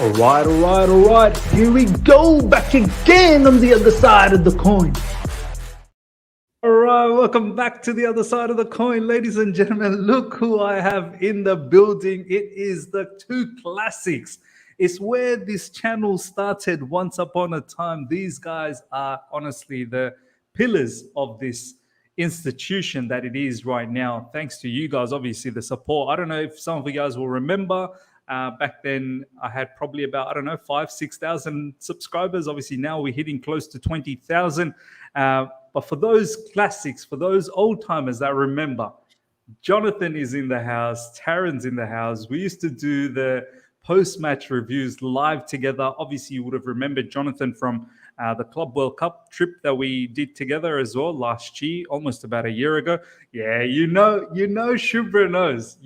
All right. Here we go, back again on the other side of the coin. All right, welcome back to the other side of the coin, ladies and gentlemen. Look who I have in the building. It is the two classics. It's where this channel started once upon a time. These guys are honestly the pillars of this institution that it is right now. Thanks to you guys, obviously, the support. I don't know if some of you guys will remember. Back then, I had probably about, 5,000-6,000 subscribers. Obviously, now we're hitting close to 20,000. But for those classics, for those old timers that remember, Jonathan is in the house, Taron's in the house. We used to do the post-match reviews live together. Obviously, you would have remembered Jonathan from the Club World Cup trip that we did together as well last year, almost about a year ago. Yeah, you know, Shubra knows.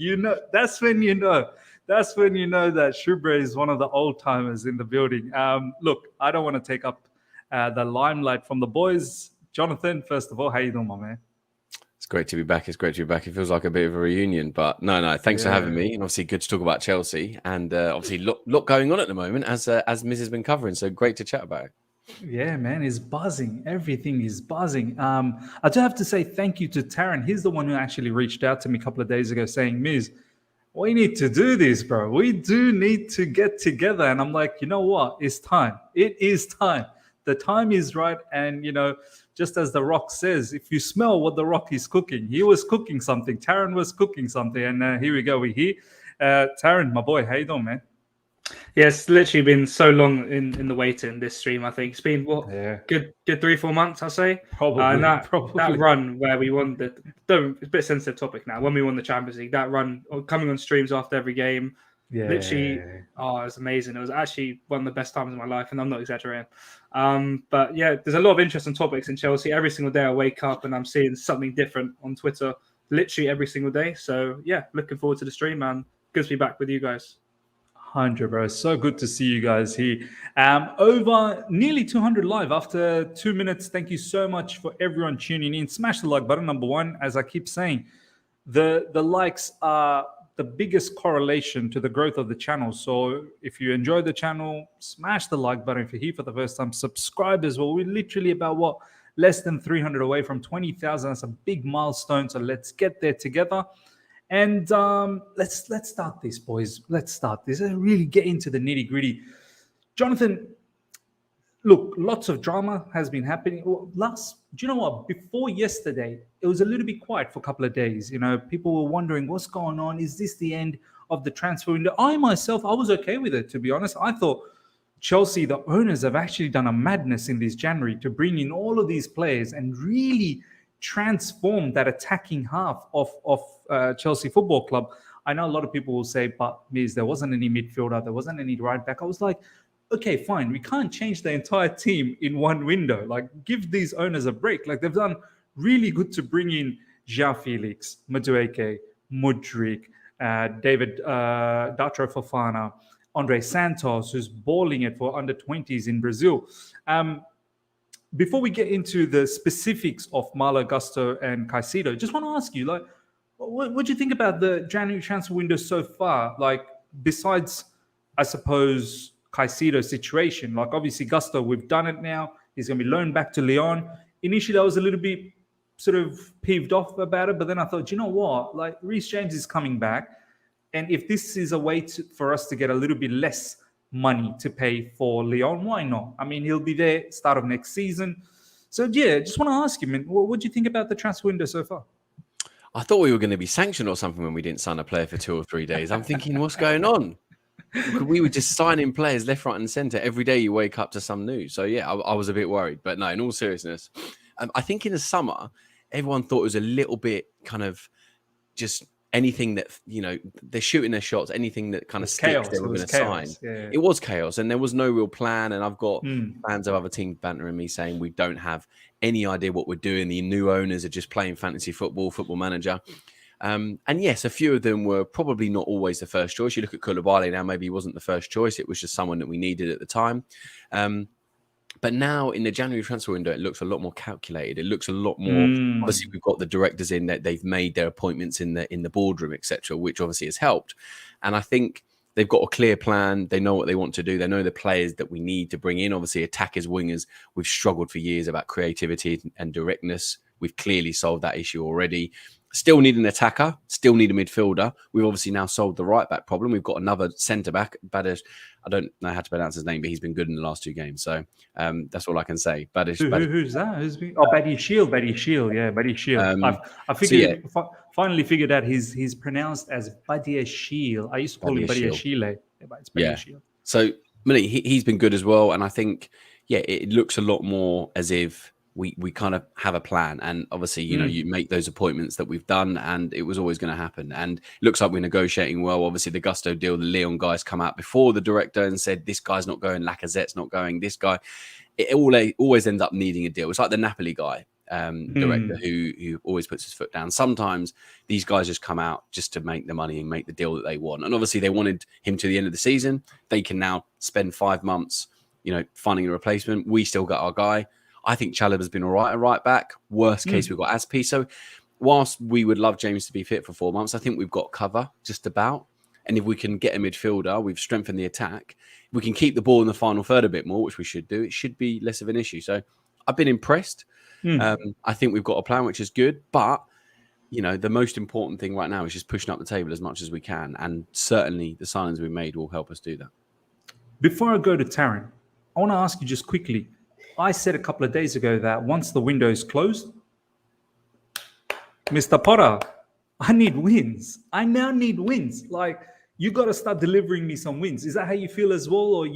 That's when you know. That's when you know that Shubra is one of the old timers in the building. Look, I don't want to take up the limelight from the boys. Jonathan, first of all, how you doing, my man? It's great to be back. It feels like a bit of a reunion, but no. Thanks for having me, and obviously good to talk about Chelsea, and obviously lot going on at the moment as Miz has been covering. So great to chat about it. Yeah, man, it's buzzing. Everything is buzzing. I do have to say thank you to Taron. He's the one who actually reached out to me a couple of days ago saying, Miz, we need to do this, bro. We do need to get together. And I'm like, you know what? It's time. It is time. The time is right. And, just as The Rock says, if you smell what The Rock is cooking, he was cooking something. Taron was cooking something. And here we go. We're here. Taron, my boy, how you doing, man? Yeah, it's literally been so long in the waiting, this stream, I think. It's been, good 3-4 months, I'll say. Probably. That run where we won it's a bit sensitive topic now, when we won the Champions League, that run, coming on streams after every game, literally, it was amazing. It was actually one of the best times of my life, and I'm not exaggerating. But yeah, there's a lot of interesting topics in Chelsea. Every single day I wake up and I'm seeing something different on Twitter, literally every single day. So yeah, looking forward to the stream, man. Good to be back with you guys. 100, bro. So good to see you guys here. Over nearly 200 live after 2 minutes. Thank you so much for everyone tuning in. Smash the like button, number one. As I keep saying, the likes are the biggest correlation to the growth of the channel. So if you enjoy the channel, smash the like button. If you're here for the first time, subscribe as well. We're literally about less than 300 away from 20,000. That's a big milestone. So let's get there together. And let's start this, boys. Let's start this and really get into the nitty gritty. Jonathan, look, lots of drama has been happening. Do you know what? Before yesterday, it was a little bit quiet for a couple of days. People were wondering what's going on. Is this the end of the transfer window? I myself, I was okay with it, to be honest. I thought Chelsea, the owners, have actually done a madness in this January to bring in all of these players and really transform that attacking half of Chelsea Football Club. I know a lot of people will say, but Miz, there wasn't any midfielder, there wasn't any right back. I was like, okay, fine. We can't change the entire team in one window. Like, give these owners a break. Like, they've done really good to bring in João Felix, Madueke, Mudryk, David Datro Fofana, Andre Santos, who's balling it for under 20s in Brazil. Before we get into the specifics of Malo, Gusto, and Caicedo, just want to ask you, like, what do you think about the January transfer window so far? Like, besides, I suppose, Caicedo's situation, like obviously Gusto, we've done it now. He's going to be loaned back to Lyon. Initially, I was a little bit sort of peeved off about it, but then I thought, you know what? Like, Reece James is coming back, and if this is a way for us to get a little bit less money to pay for Lyon, why not? I mean, he'll be there start of next season. So yeah, just want to ask you, man, what do you think about the transfer window so far? I thought we were going to be sanctioned or something when we didn't sign a player for 2 or 3 days. I'm thinking, what's going on? We were just signing players left, right, and centre. Every day you wake up to some news. So yeah, I was a bit worried. But no, in all seriousness, I think in the summer, everyone thought it was a little bit kind of just anything that, they're shooting their shots, anything that kind of sticks, they were going to sign. Yeah. It was chaos, and there was no real plan. And I've got fans of other teams bantering me saying we don't have any idea what we're doing. The new owners are just playing fantasy football manager. And yes, a few of them were probably not always the first choice. You look at Koulibaly now, maybe he wasn't the first choice. It was just someone that we needed at the time. But now in the January transfer window, it looks a lot more calculated. It looks a lot more. Obviously, we've got the directors in that they've made their appointments in the boardroom, etc., which obviously has helped. And I think they've got a clear plan. They know what they want to do. They know the players that we need to bring in. Obviously, attackers, wingers, we've struggled for years about creativity and directness. We've clearly solved that issue already. Still need an attacker, still need a midfielder. We've obviously now solved the right-back problem. We've got another centre-back, Badish. I don't know how to pronounce his name, but he's been good in the last 2 games. So that's all I can say. Badish. Who's that? Badi Shield. Yeah, Badi Shield. I figured, finally figured out he's pronounced as Badi Shield. I used to call him Badi Shield. But it's Badi Shield. So he's been good as well. And I think, it looks a lot more as if we kind of have a plan. And obviously, you make those appointments that we've done, and it was always going to happen. And it looks like we're negotiating well. Obviously, the Gusto deal, the Leon guys come out before the director and said, this guy's not going, Lacazette's not going, this guy. It always ends up needing a deal. It's like the Napoli guy, director who always puts his foot down. Sometimes these guys just come out just to make the money and make the deal that they want. And obviously, they wanted him to the end of the season. They can now spend 5 months, finding a replacement. We still got our guy. I think Chalobah's been all right at right back. Worst case, we've got Aspi. So whilst we would love James to be fit for 4 months, I think we've got cover just about. And if we can get a midfielder, we've strengthened the attack. If we can keep the ball in the final third a bit more, which we should do, it should be less of an issue. So I've been impressed. I think we've got a plan, which is good. But, the most important thing right now is just pushing up the table as much as we can. And certainly the signings we made will help us do that. Before I go to Taron, I want to ask you just quickly. I said a couple of days ago that once the window is closed, Mr. Potter, I need wins. I now need wins. Like, you got to start delivering me some wins. Is that how you feel as well? Or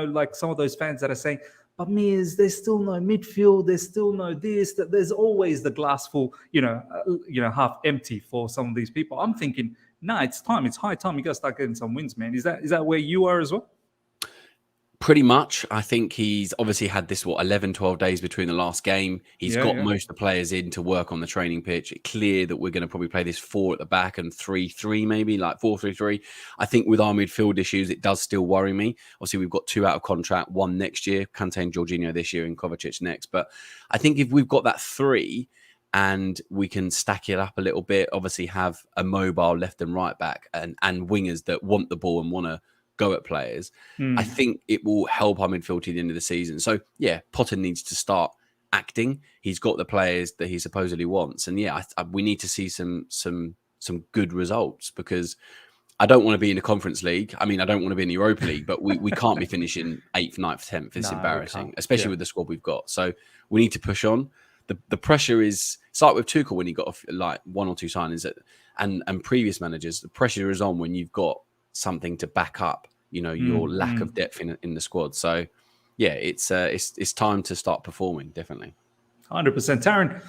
like some of those fans that are saying, but Miz, there's still no midfield. There's still no this. That there's always the glass full, half empty for some of these people. I'm thinking, it's time. It's high time. You got to start getting some wins, man. Is that where you are as well? Pretty much. I think he's obviously had this, 11, 12 days between the last game. He's got most of the players in to work on the training pitch. It's clear that we're going to probably play this 4 at the back and 3-3 maybe, like 4-3-3. I think with our midfield issues, it does still worry me. Obviously, we've got 2 out of contract, 1 next year, Kante and Jorginho this year and Kovacic next. But I think if we've got that 3 and we can stack it up a little bit, obviously have a mobile left and right back and wingers that want the ball and want to go at players, I think it will help our midfield to the end of the season. So Potter needs to start acting. He's got the players that he supposedly wants, and we need to see some good results, because I don't want to be in the Conference League. I mean, I don't want to be in the Europa League, but we can't be finishing 8th, 9th, 10th. It's embarrassing, especially with the squad we've got. So we need to push on. The pressure is, it's like with Tuchel when he got 1 or 2 signings and previous managers. The pressure is on when you've got something to back up, your lack of depth in the squad. So, it's time to start performing, definitely. 100%. Taron,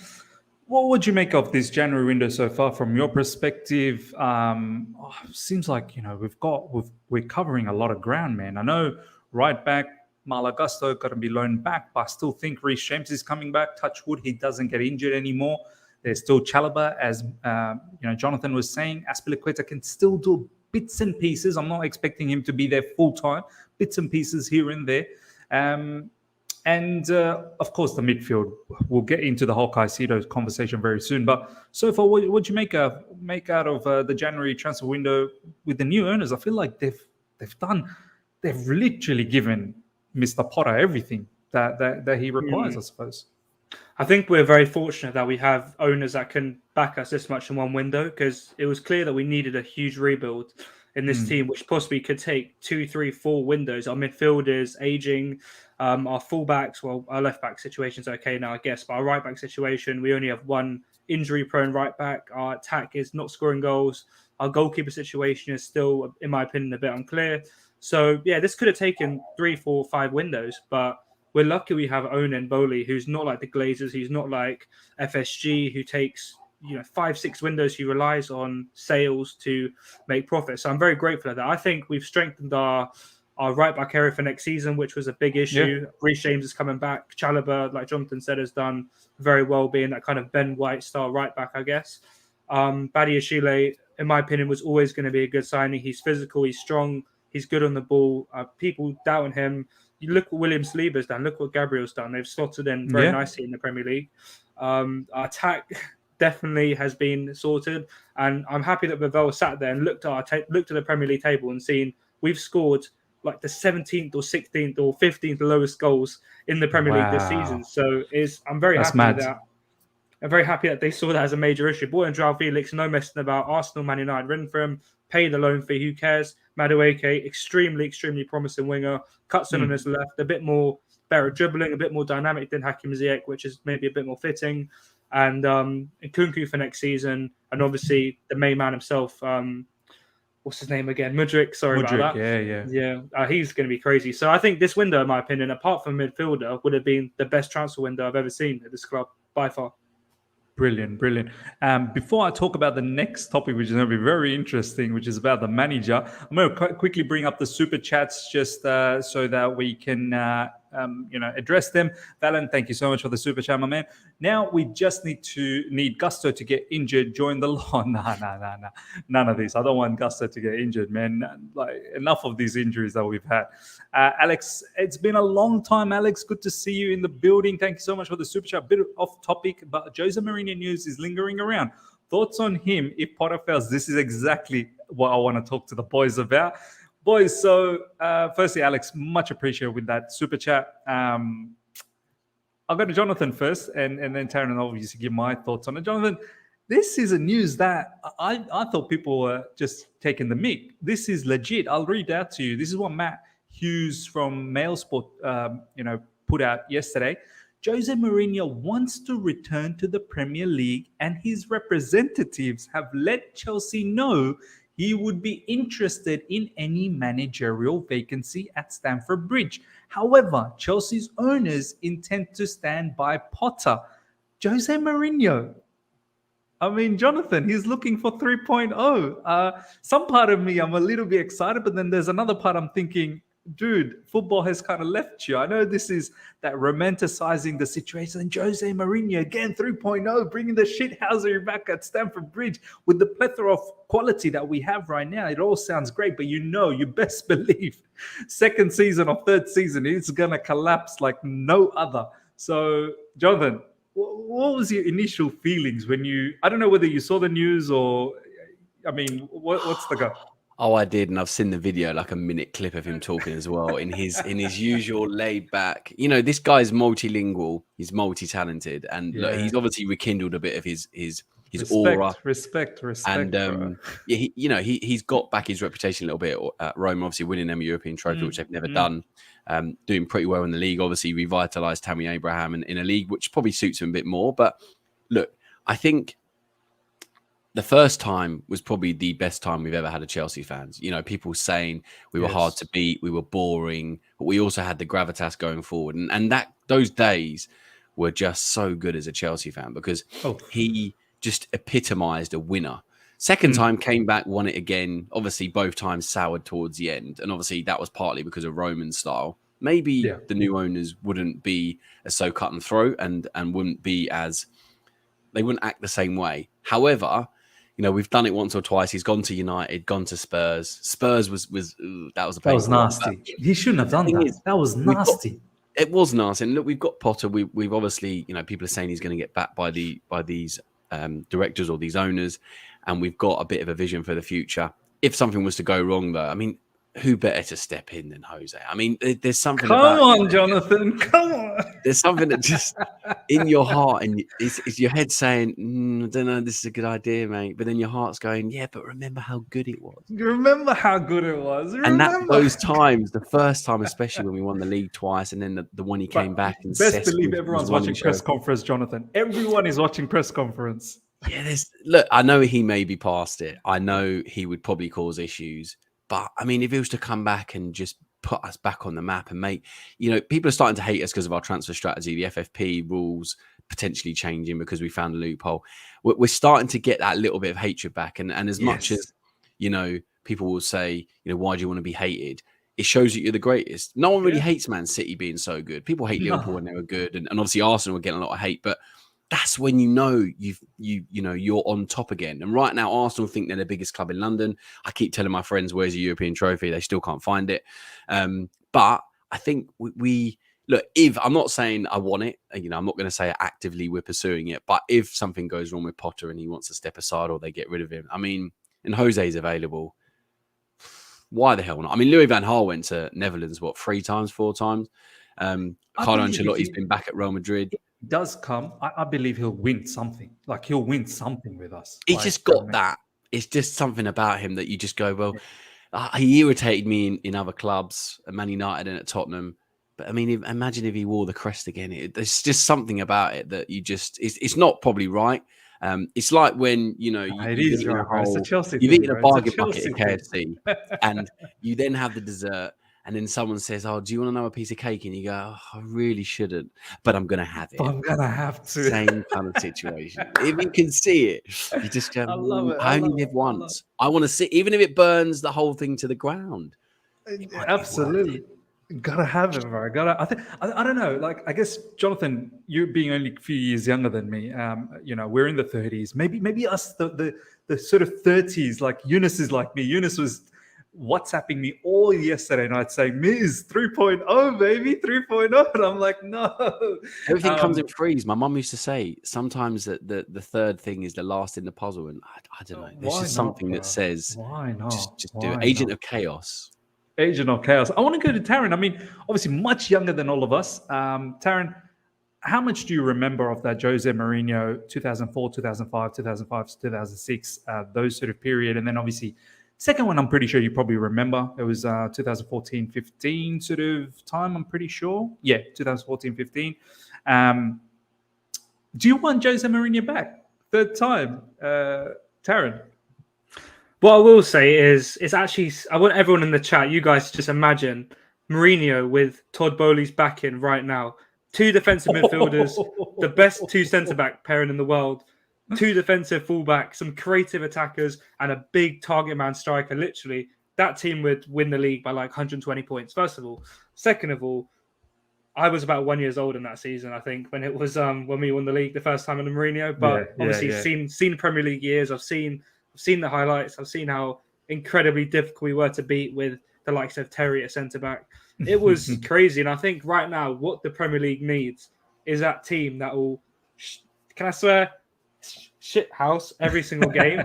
what would you make of this January window so far from your perspective? Seems like, we're covering a lot of ground, man. I know right back, Malo Gusto got to be loaned back, but I still think Reece James is coming back. Touch wood, he doesn't get injured anymore. There's still Chalobah, as Jonathan was saying. Azpilicueta can still do bits and pieces. I'm not expecting him to be there full time. Bits and pieces here and there. And of course, the midfield. We'll get into the whole Caicedo conversation very soon. But so far, what do you make out of the January transfer window with the new owners? I feel like they've literally given Mr. Potter everything that he requires, I suppose. I think we're very fortunate that we have owners that can back us this much in one window, because it was clear that we needed a huge rebuild in this team, which possibly could take 2, 3, 4 windows. Our midfielders aging, our fullbacks, our left back situation's okay now, I guess, but our right back situation, we only have 1 injury-prone right back. Our attack is not scoring goals. Our goalkeeper situation is still, in my opinion, a bit unclear. So this could have taken 3, 4, 5 windows, but we're lucky we have Onan Bowley, who's not like the Glazers, who's not like FSG, who takes 5, 6 windows. He relies on sales to make profit. So I'm very grateful for that. I think we've strengthened our right back area for next season, which was a big issue. Yeah. Reece James is coming back. Chalobah, like Jonathan said, has done very well, being that kind of Ben White style right back, I guess. Badiashile, in my opinion, was always going to be a good signing. He's physical, he's strong, he's good on the ball. People doubting him. You look what William Saliba's done. Look what Gabriel's done. They've slotted in very nicely in the Premier League. Our attack definitely has been sorted. And I'm happy that Vavell sat there and looked at the Premier League table and seen we've scored like the 17th or 16th or 15th lowest goals in the Premier League this season. So I'm very That's happy mad. with that. I'm very happy that they saw that as a major issue. Bought in João Felix, no messing about. Arsenal, Man United, written for him. Pay the loan fee, who cares? Madueke, extremely, extremely promising winger. Cuts in on his left, a bit more better dribbling, a bit more dynamic than Hakim Ziyech, which is maybe a bit more fitting. And Nkunku for next season. And obviously the main man himself, what's his name again? Mudryk, sorry about that. Yeah, he's going to be crazy. So I think this window, in my opinion, apart from midfielder, would have been the best transfer window I've ever seen at this club, by far. Brilliant. Before I talk about the next topic, which is going to be very interesting, which is about the manager, I'm going to quickly bring up the super chats just so that we can, address them. Valen, thank you so much for the super chat, my man. Now we just need Gusto to get injured, join the law. Nah. None of this. I don't want Gusto to get injured, man. Like, enough of these injuries that we've had. Alex, it's been a long time, Alex. Good to see you in the building. Thank you so much for the super chat. A bit off topic, but Jose Mourinho news is lingering around. Thoughts on him if Potter fails? This is exactly what I want to talk to the boys about. Boys, so firstly, Alex, much appreciated with that super chat. I'll go to Jonathan first, and then Taron, and obviously give my thoughts on it. Jonathan, this is a news that I thought people were just taking the mick. This is legit. I'll read out to you. This is what Matt Hughes from Mailsport, put out yesterday. Jose Mourinho wants to return to the Premier League, and his representatives have let Chelsea know he would be interested in any managerial vacancy at Stamford Bridge. However, Chelsea's owners intend to stand by Potter. Jose Mourinho. I mean, Jonathan, he's looking for 3.0. Some part of me, I'm a little bit excited, but then there's another part I'm thinking, dude, football has kind of left you. I know this is that romanticizing the situation. And Jose Mourinho, again, 3.0, bringing the shithousery back at Stamford Bridge with the plethora of quality that we have right now. It all sounds great, but you best believe second season or third season, it's going to collapse like no other. So, Jonathan, what was your initial feelings when I don't know whether you saw the news or, I mean, what's the go? Oh, I did, and I've seen the video, like a minute clip of him talking as well, in his usual laid back. This guy's multilingual, he's multi-talented, and look, he's obviously rekindled a bit of his aura, respect. And he's got back his reputation a little bit at Rome, obviously winning them a European trophy, which they've never done. Doing pretty well in the league, obviously revitalised Tammy Abraham in a league which probably suits him a bit more. But look, I think the first time was probably the best time we've ever had as Chelsea fans. People saying we were hard to beat, we were boring, but we also had the gravitas going forward. And those days were just so good as a Chelsea fan because he just epitomised a winner. Second time came back, won it again. Obviously, both times soured towards the end. And obviously, that was partly because of Roman style. Maybe the new owners wouldn't be as so cut and throat and wouldn't be as... They wouldn't act the same way. However... we've done it once or twice. He's gone to United, gone to Spurs. Spurs was that was a that was nasty. He shouldn't have done that. That was nasty. It was nasty. And look, we've got Potter. We've obviously, people are saying he's going to get backed by these directors or these owners, and we've got a bit of a vision for the future. If something was to go wrong, though, I mean, who better to step in than Jose? I mean, there's something. Come on, Jonathan. Come on. There's something that just in your heart and it's your head saying, I don't know, this is a good idea, mate. But then your heart's going, yeah, but remember how good it was. Remember how good it was. Those times, the first time, especially when we won the league twice, and then the one he came back and best believe everyone's watching press conference, Jonathan. Everyone is watching press conference. Yeah, look, I know he may be past it. I know he would probably cause issues. But I mean, if he was to come back and just put us back on the map and make, people are starting to hate us because of our transfer strategy, the FFP rules potentially changing because we found a loophole. We're starting to get that little bit of hatred back. And as much as, people will say, why do you want to be hated? It shows that you're the greatest. No one really hates Man City being so good. People hate Liverpool when they were good. And obviously Arsenal were getting a lot of hate, but that's when you're on top again. And right now, Arsenal think they're the biggest club in London. I keep telling my friends, where's the European trophy? They still can't find it. But I think we look, if I'm not saying I want it, I'm not going to say actively we're pursuing it, but if something goes wrong with Potter and he wants to step aside or they get rid of him, I mean, and Jose's available, why the hell not? I mean, Louis van Gaal went to Netherlands, 3 times, 4 times? Carlo Ancelotti's been back at Real Madrid. Does come, I believe he'll win something. Like he'll win something with us. He's just got that. It's just something about him that you just go, well, he irritated me in other clubs, at Man United and at Tottenham. But I mean, imagine if he wore the crest again. There's just something about it that you just, it's not probably right. It's like when, it is right. It's a Chelsea you've thing, eaten a bargain bucket at KFC and you then have the dessert. And then someone says, "Oh, do you want to know a piece of cake?" And you go, "Oh, I really shouldn't, but I'm going to have it." I'm going to have to. Same kind of situation. If you can see it, you just go, I only live once. I want to see, even if it burns the whole thing to the ground. Absolutely. Gotta have it, bro. I don't know. Like, I guess, Jonathan, you being only a few years younger than me, we're in the 30s. Maybe us, the sort of 30s, like Eunice is like me. Eunice was WhatsApping me all yesterday night saying, Miz, 3.0, baby, 3.0. And I'm like, no. Everything comes in threes. My mum used to say sometimes that the third thing is the last in the puzzle. And I don't know. There's just something that says, why not? Just do it. Agent of Chaos. Agent of Chaos. I want to go to Taron. I mean, obviously much younger than all of us. Taron, how much do you remember of that Jose Mourinho 2004, 2005, 2005, 2006, those sort of period? And then obviously, second one, I'm pretty sure you probably remember. It was 2014-15 sort of time, I'm pretty sure. Yeah, 2014-15. Do you want Jose Mourinho back? Third time, Taron? What I will say is, it's actually, I want everyone in the chat, you guys just imagine Mourinho with Todd Bowley's back in right now. 2 defensive midfielders, the best 2 centre-back pairing in the world, 2 defensive fullbacks, some creative attackers, and a big target man striker. Literally, that team would win the league by like 120 points, first of all. Second of all, I was about 1 year old in that season, I think, when it was when we won the league the first time under Mourinho. But obviously, seen Premier League years. I've seen the highlights. I've seen how incredibly difficult we were to beat with the likes of Terry at centre-back. It was crazy. And I think right now what the Premier League needs is that team that will, can I swear, shit house every single game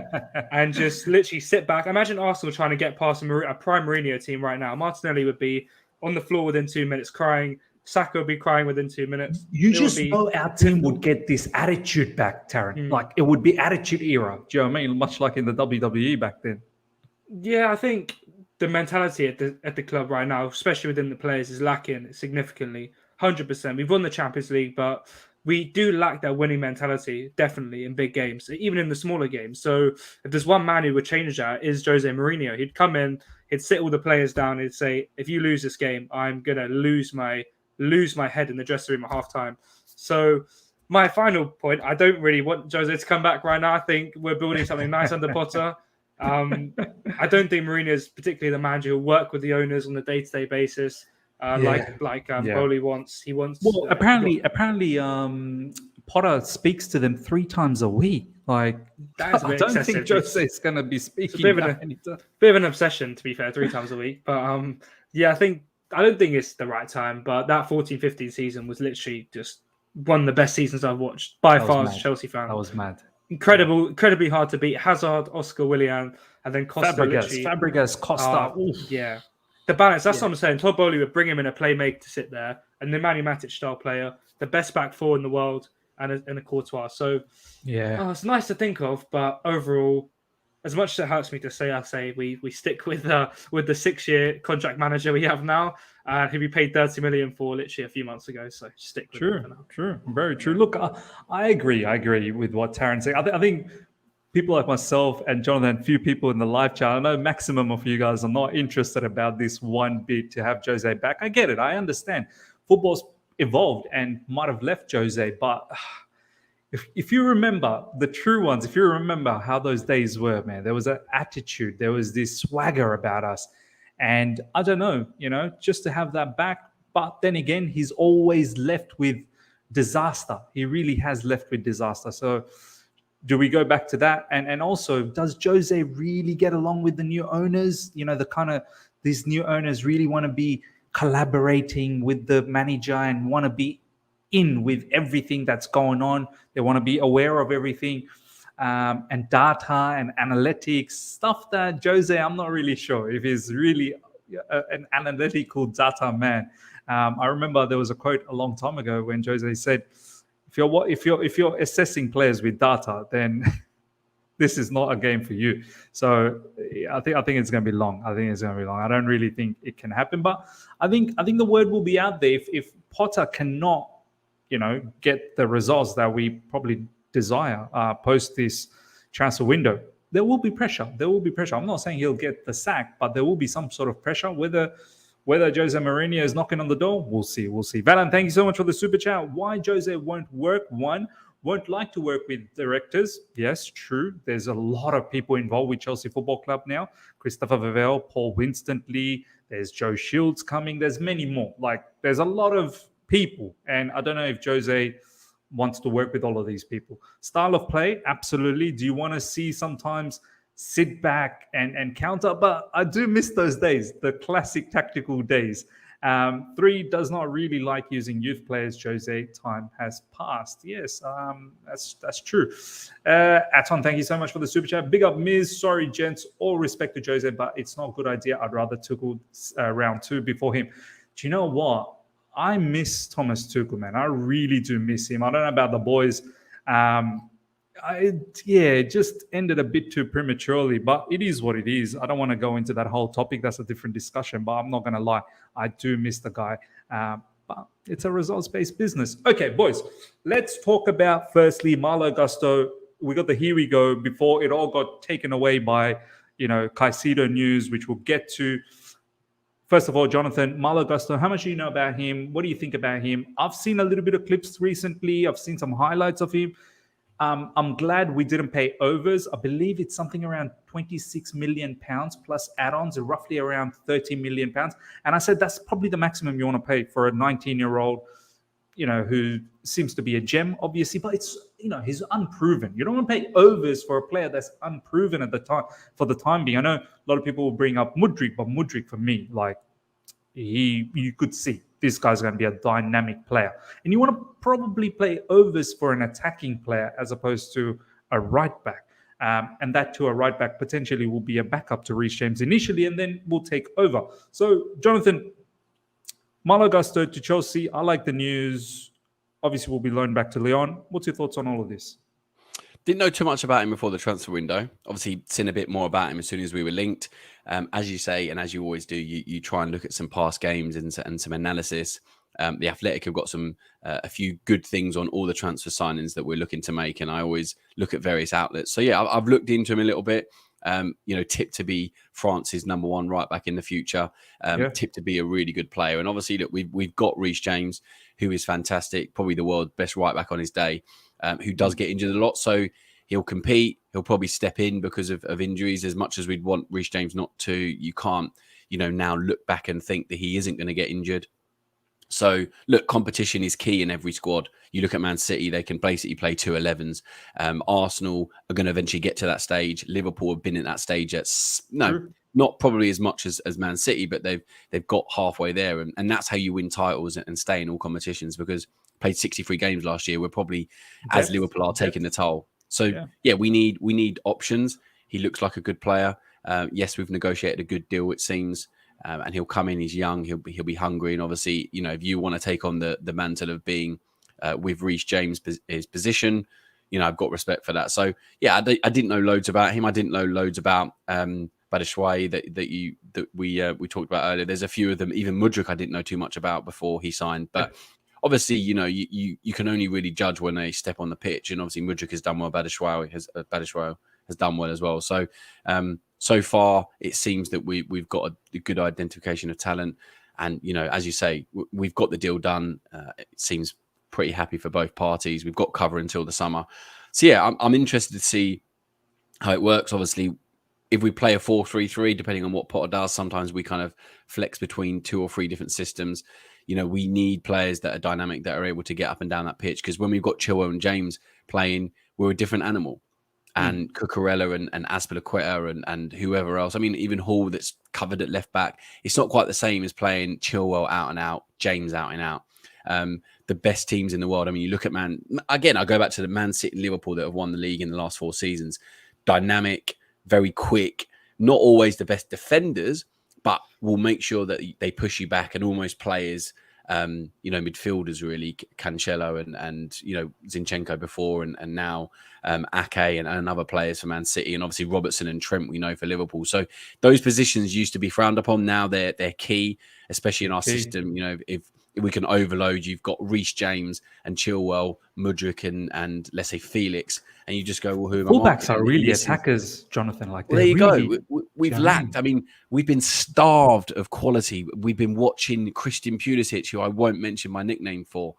and just literally sit back. Imagine Arsenal trying to get past a prime Mourinho team right now. Martinelli would be on the floor within 2 minutes crying. Saka would be crying within 2 minutes. You just know our team would get this attitude back, Taron. Like, it would be attitude era. Do you know what I mean? Much like in the WWE back then. Yeah, I think the mentality at the club right now, especially within the players, is lacking significantly. 100%. We've won the Champions League, but we do lack that winning mentality, definitely, in big games, even in the smaller games. So if there's one man who would change that, is Jose Mourinho. He'd come in, he'd sit all the players down, he'd say, if you lose this game, I'm going to lose my head in the dressing room at halftime. So my final point, I don't really want Jose to come back right now. I think we're building something nice under Potter. I don't think Mourinho is particularly the manager who'll work with the owners on a day-to-day basis, like Bowley wants. He wants. Well, apparently, Potter speaks to them 3 times a week. Like, that is I don't think Jose is going to be speaking. Bit of an obsession, to be fair, 3 times a week. But I don't think it's the right time. But that 14-15 season was literally just one of the best seasons I've watched by far as a Chelsea fan. That was mad. Incredibly hard to beat. Hazard, Oscar, Willian, and then Costa. Fabregas, Costa. Yeah. The balance, that's what I'm saying. Todd Bowley would bring him in a playmaker to sit there, a Nemanja Matic style player, the best back 4 in the world, and a Courtois. So, it's nice to think of, but overall, as much as it hurts me to say, I say we stick with the 6-year contract manager we have now, who we paid 30 million for literally a few months ago. So stick with it for now. True, very true. Look, I agree with what Taron said. I think people like myself and Jonathan, few people in the live chat, I know maximum of you guys are not interested about this one bit to have Jose back. I get it. I understand. Football's evolved and might have left Jose, but if you remember the true ones, if you remember how those days were, man, there was an attitude, there was this swagger about us. And I don't know, just to have that back. But then again, he's always left with disaster. He really has left with disaster. So do we go back to that? And also, does Jose really get along with the new owners? The kind of these new owners really want to be collaborating with the manager and want to be in with everything that's going on. They want to be aware of everything, and data and analytics, stuff that Jose, I'm not really sure if he's really an analytical data man. I remember there was a quote a long time ago when Jose said, if you're assessing players with data, then this is not a game for you. So I think it's going to be long. I don't really think it can happen, but I think the word will be out there if Potter cannot, get the results that we probably desire post this transfer window. There will be pressure. I'm not saying he'll get the sack, but there will be some sort of pressure. Whether Jose Mourinho is knocking on the door, we'll see. Valan, thank you so much for the super chat. Why Jose won't work? Won't like to work with directors. Yes, true. There's a lot of people involved with Chelsea Football Club now. Christopher Vivell, Paul Winston-Lee, there's Joe Shields coming. There's many more. There's a lot of people. And I don't know if Jose wants to work with all of these people. Style of play, absolutely. Do you want to see sometimes sit back and counter? But I do miss those days, the classic tactical days. 3 does not really like using youth players. Jose, time has passed. Yes, that's true. Aton, thank you so much for the super chat. Big up, Miz. Sorry, gents. All respect to Jose, but it's not a good idea. I'd rather Tuchel round 2 before him. Do you know what? I miss Thomas Tuchel, man. I really do miss him. I don't know about the boys. It just ended a bit too prematurely, but it is what it is. I don't want to go into that whole topic. That's a different discussion, but I'm not going to lie. I do miss the guy, but it's a results-based business. Okay, boys, let's talk about firstly Malo Gusto. We got the here we go before it all got taken away by, Caicedo news, which we'll get to. First of all, Jonathan, Malo Gusto, how much do you know about him? What do you think about him? I've seen a little bit of clips recently. I've seen some highlights of him. I'm glad we didn't pay overs. I believe it's something around £26 million plus add-ons, roughly around £30 million. And I said that's probably the maximum you want to pay for a 19-year-old, who seems to be a gem, obviously, but it's, he's unproven. You don't want to pay overs for a player that's unproven at the time, for the time being. I know a lot of people will bring up Mudryk, but Mudryk for me, you could see this guy's going to be a dynamic player. And you want to probably play overs for an attacking player as opposed to a right back. And that to a right back potentially will be a backup to Reece James initially, and then will take over. So, Jonathan, Malo Gusto to Chelsea. I like the news. Obviously, we'll be loaned back to Lyon. What's your thoughts on all of this? Didn't know too much about him before the transfer window. Obviously, seen a bit more about him as soon as we were linked. As you say, and as you always do, you try and look at some past games and some analysis. The Athletic have got a few good things on all the transfer signings that we're looking to make, and I always look at various outlets. So yeah, I've looked into him a little bit. Tipped to be France's number 1 right back in the future. Tipped to be a really good player, and obviously, look, we've got Reece James, who is fantastic, probably the world's best right back on his day, who does get injured a lot. So he'll compete. He'll probably step in because of injuries. As much as we'd want Reece James not to, you can't, now look back and think that he isn't going to get injured. So, look, competition is key in every squad. You look at Man City, they can basically play 2 11s. Arsenal are going to eventually get to that stage. Liverpool have been at that stage not probably as much as Man City, but they've got halfway there. And that's how you win titles and stay in all competitions, because played 63 games last year. We're probably, as Liverpool are, taking the toll. So, we need options. He looks like a good player. Yes, we've negotiated a good deal, it seems. And he'll come in. He's young. He'll be hungry. And obviously, if you want to take on the mantle of being with Reece James' his position, I've got respect for that. So yeah, I didn't know loads about him. I didn't know loads about Batshuayi that we talked about earlier. There's a few of them. Even Mudryk, I didn't know too much about before he signed. But obviously, you can only really judge when they step on the pitch. And obviously, Mudryk has done well. Batshuayi has done well as well. So. So far, it seems that we've got a good identification of talent. And, as you say, we've got the deal done. It seems pretty happy for both parties. We've got cover until the summer. So, yeah, I'm interested to see how it works. Obviously, if we play a 4-3-3, depending on what Potter does, sometimes we kind of flex between 2 or 3 different systems. We need players that are dynamic, that are able to get up and down that pitch. Because when we've got Chilwell and James playing, we're a different animal. And Cucurella and Azpilicueta and whoever else. I mean, even Hall that's covered at left back. It's not quite the same as playing Chilwell out and out, James out and out. The best teams in the world. I mean, you look at I go back to the Man City and Liverpool that have won the league in the last 4 seasons. Dynamic, very quick, not always the best defenders, but will make sure that they push you back and almost play as midfielders really. Cancelo and Zinchenko before and now Ake and other players for Man City, and obviously Robertson and Trent we know for Liverpool. So those positions used to be frowned upon. Now they're key, especially in our system. If we can overload, you've got Reece James and Chilwell, Mudryk and let's say Felix, and you just go, well, who am I? Fullbacks are really attackers, Jonathan. Like, well, there you really, go. We've lacked. I mean, we've been starved of quality. We've been watching Christian Pulisic, who I won't mention my nickname for.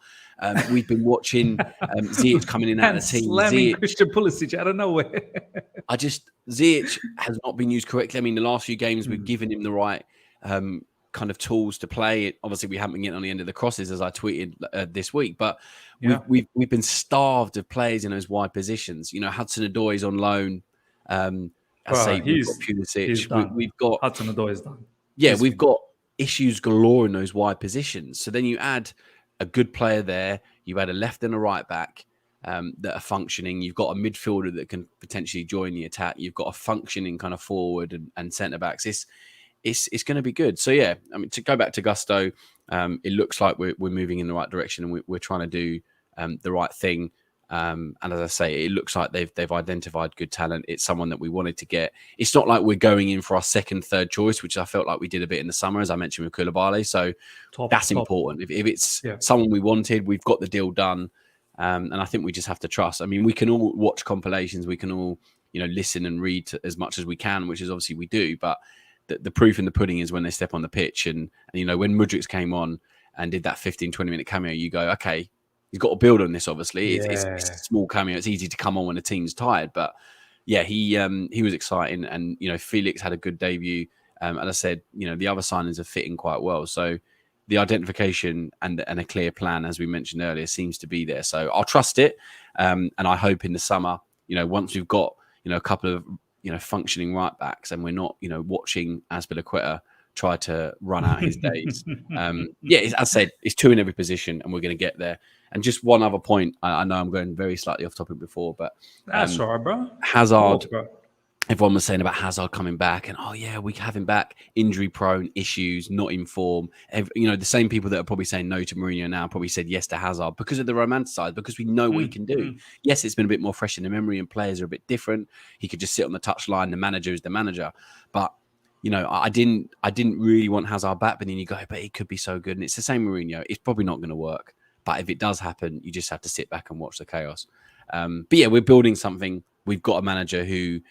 We've been watching Ziyech coming in out of the team. Slamming Christian Pulisic out of nowhere. Ziyech has not been used correctly. I mean, the last few games we've given him the right kind of tools to play. Obviously, we haven't been getting on the end of the crosses, as I tweeted this week, but we've been starved of players in those wide positions. Hudson-Odoi's on loan. We've got Pulisic. We've got Hudson-Odoi is done. Yeah, we've got issues galore in those wide positions. So then you add a good player there. You add a left and a right back that are functioning. You've got a midfielder that can potentially join the attack. You've got a functioning kind of forward and centre backs. It's going to be good. So yeah, I mean, to go back to Gusto, it looks like we're moving in the right direction, and we're trying to do the right thing. And as I say, it looks like they've identified good talent. It's someone that we wanted to get. It's not like we're going in for our second, third choice, which I felt like we did a bit in the summer, as I mentioned with Koulibaly. So that's important. If it's someone we wanted, we've got the deal done. And I think we just have to trust. I mean, we can all watch compilations. We can all, listen and read as much as we can, which is obviously we do. But the proof in the pudding is when they step on the pitch. And when Mudryk came on and did that 15, 20-minute cameo, you go, okay, he's got to build on this, obviously. It's a small cameo. It's easy to come on when the team's tired. But, yeah, he was exciting. And, Felix had a good debut. As I said, the other signings are fitting quite well. So the identification and a clear plan, as we mentioned earlier, seems to be there. So I'll trust it. And I hope in the summer, once we've got, a couple of, functioning right backs and we're not, watching Azpilicueta try to run out his days. As I said, it's 2 in every position and we're going to get there. And just one other point, I know I'm going very slightly off topic before, but that's all right, bro. Hazard, everyone was saying about Hazard coming back and, we have him back, injury prone, issues, not in form. The same people that are probably saying no to Mourinho now probably said yes to Hazard because of the romanticized, because we know what he can do. Yes, it's been a bit more fresh in the memory and players are a bit different. He could just sit on the touchline. The manager is the manager. But, I didn't really want Hazard back, but then you go, but he could be so good. And it's the same Mourinho. It's probably not going to work. But if it does happen, you just have to sit back and watch the chaos. But yeah, we're building something. We've got a manager who,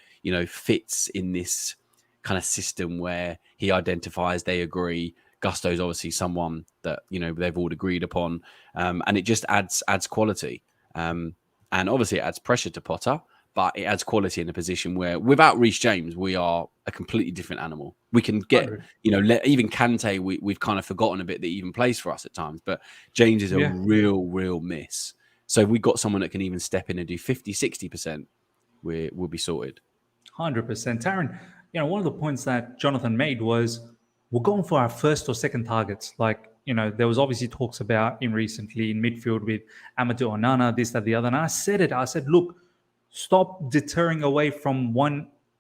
fits in this kind of system where he identifies, they agree. Gusto's obviously someone that, they've all agreed upon. And it just adds quality. And obviously it adds pressure to Potter, but it adds quality in a position where without Reece James, we are a completely different animal. We can get, even Kante, we've kind of forgotten a bit that he even plays for us at times, but James is a real miss. So if we've got someone that can even step in and do 50, 60%, we'll be sorted. 100%. Taron, one of the points that Jonathan made was we're going for our first or second targets. Like, there was obviously talks about in midfield with Amadou Onana, this, that, the other. And I said, look, stop deterring away from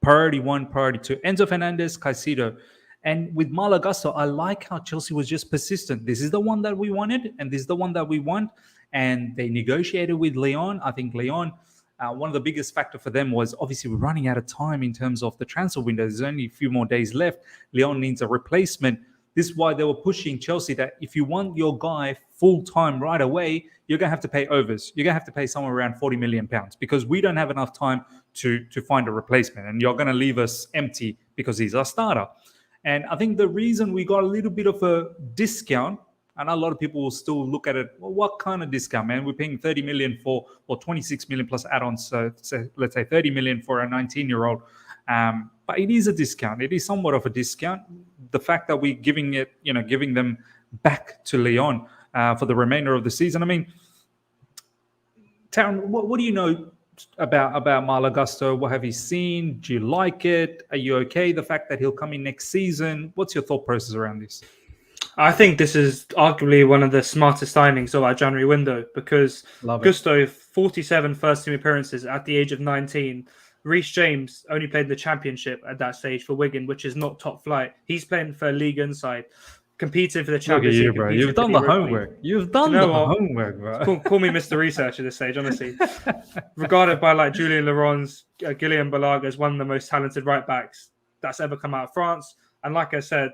priority one, priority two. Enzo Fernandez, Caicedo. And with Malo Gusto, I like how Chelsea was just persistent. This is the one that we wanted, and this is the one that we want. And they negotiated with Leon. I think Leon, one of the biggest factor for them was obviously we're running out of time in terms of the transfer window. There's only a few more days left. Leon needs a replacement. This is why they were pushing Chelsea that if you want your guy full-time right away, you're going to have to pay overs. You're going to have to pay somewhere around £40 million because we don't have enough time to find a replacement. And you're going to leave us empty because he's our starter. And I think the reason we got a little bit of a discount, and a lot of people will still look at it, well, what kind of discount, man? We're paying 30 million or 26 million plus add-ons. So let's say 30 million for a 19-year-old. But it is a discount. It is somewhat of a discount. The fact that we're giving them back to Leon for the remainder of the season. I mean, Taron, what do you know about Malo Gusto? What have you seen? Do you like it? Are you okay? The fact that he'll come in next season. What's your thought process around this? I think this is arguably one of the smartest signings of our January window because Gusto, 47 first-team appearances at the age of 19. Reece James only played the Championship at that stage for Wigan, which is not top flight. He's playing for a league inside, competing for the Champions League. Bro. You've done the homework. You've done the homework, bro. Call me Mr. Research at this stage, honestly. Regarded by like Julian Laurens, Guillaume Balaga as one of the most talented right-backs that's ever come out of France. And like I said,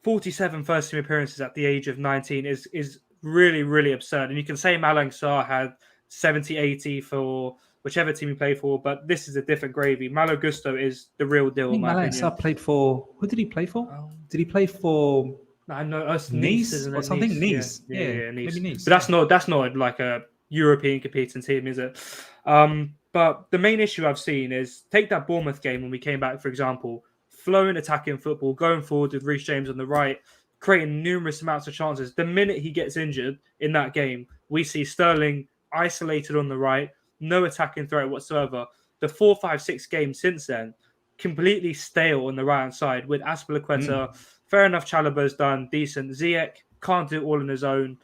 47 first-team appearances at the age of 19 is really, really absurd. And you can say Malang Sarr had 70, 80 for whichever team he played for, but this is a different gravy. Malo Gusto is the real deal, in my opinion. Malang Sarr played for... Who did he play for? Did he play for... I know Nice or something? Nice. Yeah, Nice. Maybe Nice. But that's not like a European competing team, is it? But the main issue I've seen is take that Bournemouth game when we came back, for example, flowing attacking football, going forward with Reece James on the right, creating numerous amounts of chances. The minute he gets injured in that game, we see Sterling isolated on the right, no attacking threat whatsoever. The 4, 5, 6 games since then, completely stale on the right-hand side with Azpilicueta. Fair enough, Chalobah's done decent. Ziyech can't do it all on his own.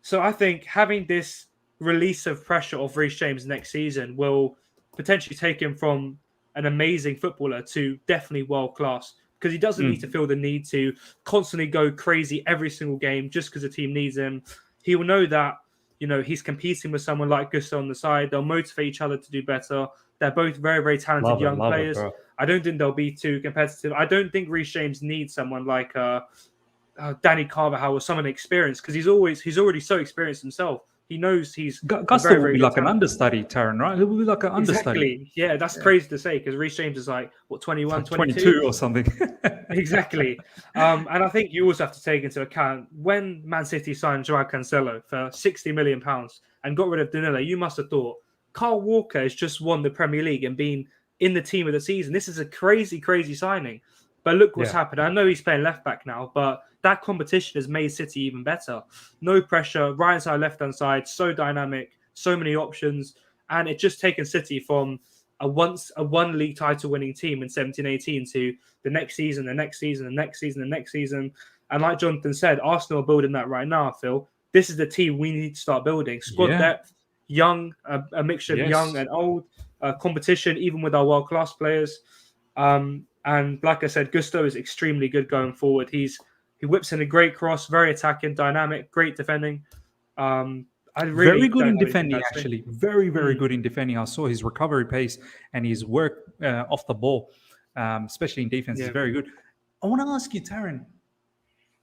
So I think having this release of pressure of Reece James next season will potentially take him from an amazing footballer to definitely world-class, because he doesn't need to feel the need to constantly go crazy every single game just because the team needs him. He will know that, you know, he's competing with someone like Gusto on the side. They'll motivate each other to do better. They're both very, very talented young players. I don't think they'll be too competitive. I don't think Reece James needs someone like Danny Carvajal or someone experienced, because he's already so experienced himself. He knows he's Gusto will be like an understudy, Taron, right? He will be like an understudy. Exactly. Yeah, that's crazy to say, because Reece James is like, what, 21, 22 or something. Exactly. And I think you also have to take into account when Man City signed João Cancelo for £60 million and got rid of Danilo, you must have thought, Kyle Walker has just won the Premier League and been in the team of the season. This is a crazy, crazy signing. But look what's happened. I know he's playing left back now, but that competition has made City even better. No pressure, right hand side, left hand side, so dynamic, so many options, and it's just taken City from a one league title winning team in 17-18 to the next season, the next season, the next season, the next season. And like Jonathan said, Arsenal are building that right now, Phil. This is the team we need to start building. Squad depth, young, a mixture of young and old, competition, even with our world-class players. And like I said, Gusto is extremely good going forward. He whips in a great cross, very attacking, dynamic, great defending. Very good in defending, actually. Very, very good in defending. I saw his recovery pace and his work off the ball, especially in defense, is very good. I want to ask you, Taron,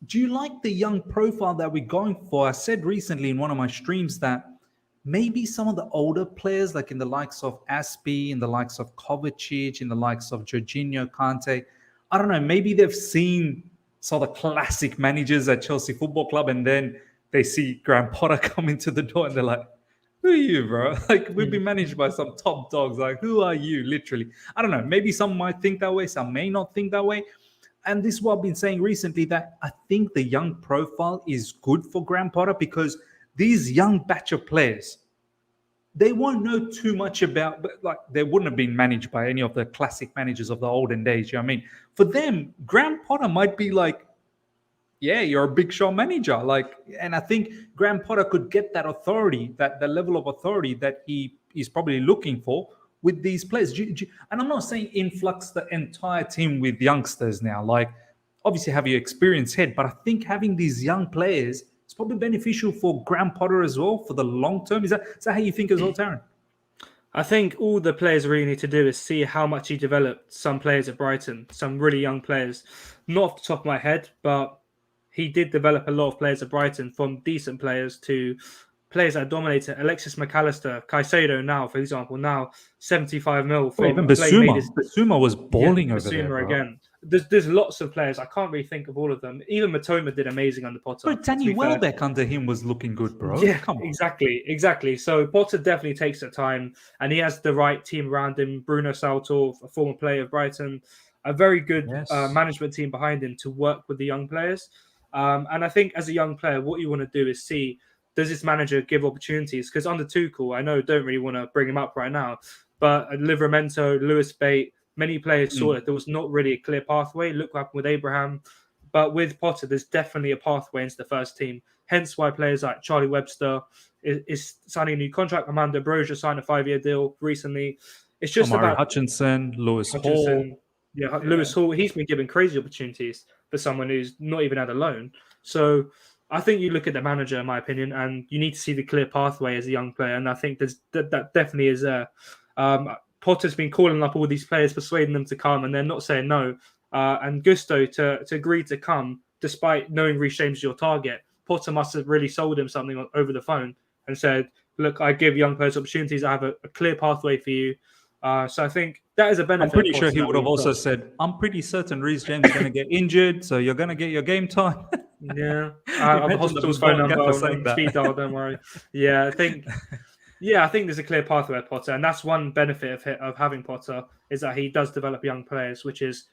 do you like the young profile that we're going for? I said recently in one of my streams that maybe some of the older players, like in the likes of Aspie, in the likes of Kovacic, in the likes of Jorginho, Kante, I don't know, maybe they've seen some of the classic managers at Chelsea Football Club, and then they see Graham Potter come into the door and they're like, who are you, bro? Like, we've been managed by some top dogs. Like, who are you, literally? I don't know. Maybe some might think that way, some may not think that way. And this is what I've been saying recently, that I think the young profile is good for Graham Potter, because these young batch of players, they won't know too much about, but like, they wouldn't have been managed by any of the classic managers of the olden days. You know what I mean? For them, Graham Potter might be like, yeah, you're a big show manager. Like, and I think Graham Potter could get that authority, that the level of authority that he is probably looking for with these players. And I'm not saying influx the entire team with youngsters now. Like, obviously have your experienced head, but I think having these young players, it's probably beneficial for Graham Potter as well for the long term. Is that how you think as well, Taron? I think all the players really need to do is see how much he developed some players at Brighton, some really young players. Not off the top of my head, but he did develop a lot of players at Brighton, from decent players to players that dominated. Alexis McAllister, Caicedo now, for example, now 75 mil. From even Basuma. Basuma was balling over there, bro. Again. There's lots of players. I can't really think of all of them. Even Matoma did amazing under Potter. But Danny Welbeck under him was looking good, bro. Yeah, come on. Exactly. So Potter definitely takes the time, and he has the right team around him. Bruno Salto, a former player of Brighton, a very good management team behind him to work with the young players. And I think as a young player, what you want to do is see does this manager give opportunities? Because under Tuchel, I know don't really want to bring him up right now, but Livramento, Lewis Bate, many players saw that there was not really a clear pathway. Look what happened with Abraham. But with Potter, there's definitely a pathway into the first team. Hence why players like Charlie Webster is signing a new contract. Armando Broja signed a 5-year deal recently. It's just Omari about Hutchinson, Lewis Hall. Yeah, Lewis Hall. He's been given crazy opportunities for someone who's not even had a loan. So I think you look at the manager, in my opinion, and you need to see the clear pathway as a young player. And I think that definitely is there. Potter's been calling up all these players, persuading them to come, and they're not saying no. And Gusto to agree to come, despite knowing Reece James is your target. Potter must have really sold him something over the phone and said, look, I give young players opportunities. I have a clear pathway for you. So I think that is a benefit. I'm pretty sure he would have also said, I'm pretty certain Reece James is going to get injured, so you're going to get your game time. Yeah. I have a hospital's phone number on speed dial, don't worry. Yeah, I think there's a clear pathway at Potter, and that's one benefit of having Potter is that he does develop young players, which is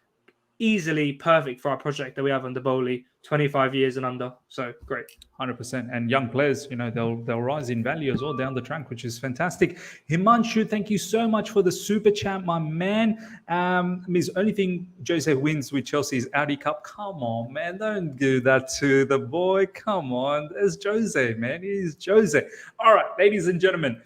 easily perfect for our project that we have under Bowley, 25 years and under. So great. 100%. And young players, they'll rise in value as well down the track, which is fantastic. Himanshu, thank you so much for the super chat, my man. The only thing Jose wins with Chelsea is Audi Cup. Come on, man. Don't do that to the boy. Come on. There's Jose, man. He's Jose. All right, ladies and gentlemen.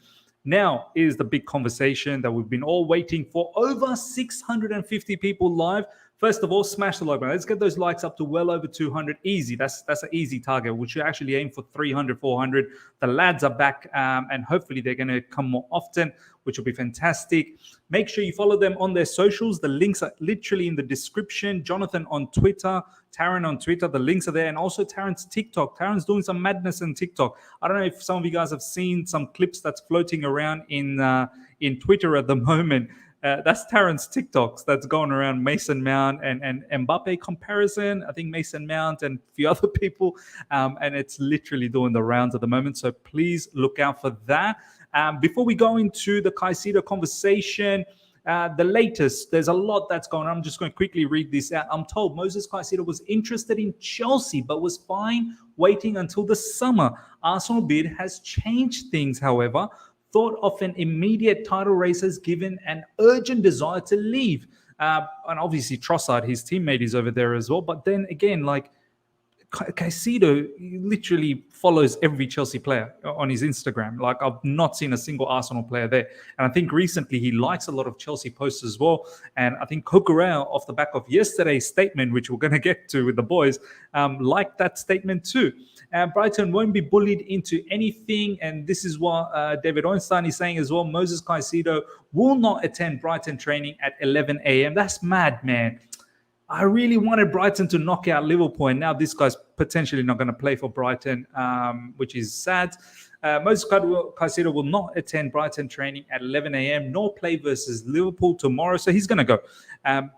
Now is the big conversation that we've been all waiting for. Over 650 people live. First of all, smash the like button. Let's get those likes up to well over 200. Easy. That's an easy target. We should actually aim for 300, 400. The lads are back, and hopefully they're going to come more often, which will be fantastic. Make sure you follow them on their socials. The links are literally in the description. Jonathan on Twitter, Taron on Twitter. The links are there. And also Taron's TikTok. Taron's doing some madness on TikTok. I don't know if some of you guys have seen some clips that's floating around in Twitter at the moment. That's Taron's TikToks that's going around Mason Mount and Mbappe comparison. I think Mason Mount and a few other people. And it's literally doing the rounds at the moment. So please look out for that. Before we go into the Caicedo conversation, the latest, there's a lot that's going on. I'm just going to quickly read this out. I'm told Moises Caicedo was interested in Chelsea, but was fine waiting until the summer. Arsenal bid has changed things, however. Thought of an immediate title race has given an urgent desire to leave. And obviously Trossard, his teammate, is over there as well. But then again, like Caicedo literally follows every Chelsea player on his Instagram. Like I've not seen a single Arsenal player there. And I think recently he likes a lot of Chelsea posts as well. And I think Coquerel, off the back of yesterday's statement, which we're going to get to with the boys, liked that statement too. Brighton won't be bullied into anything. And this is what David Ornstein is saying as well. Moises Caicedo will not attend Brighton training at 11 a.m. That's mad, man. I really wanted Brighton to knock out Liverpool, and now this guy's potentially not going to play for Brighton, which is sad. Moises Caicedo will not attend Brighton training at 11 a.m. nor play versus Liverpool tomorrow, so he's going to go.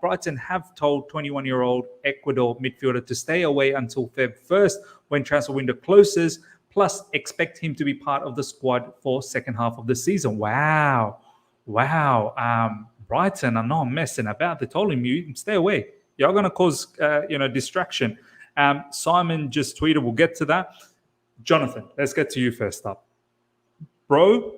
Brighton have told 21-year-old Ecuador midfielder to stay away until Feb 1st when transfer window closes, plus expect him to be part of the squad for second half of the season. Wow. Brighton are not messing about. They told him, you stay away. You're going to cause, distraction. Simon just tweeted, we'll get to that. Jonathan, let's get to you first up. Bro,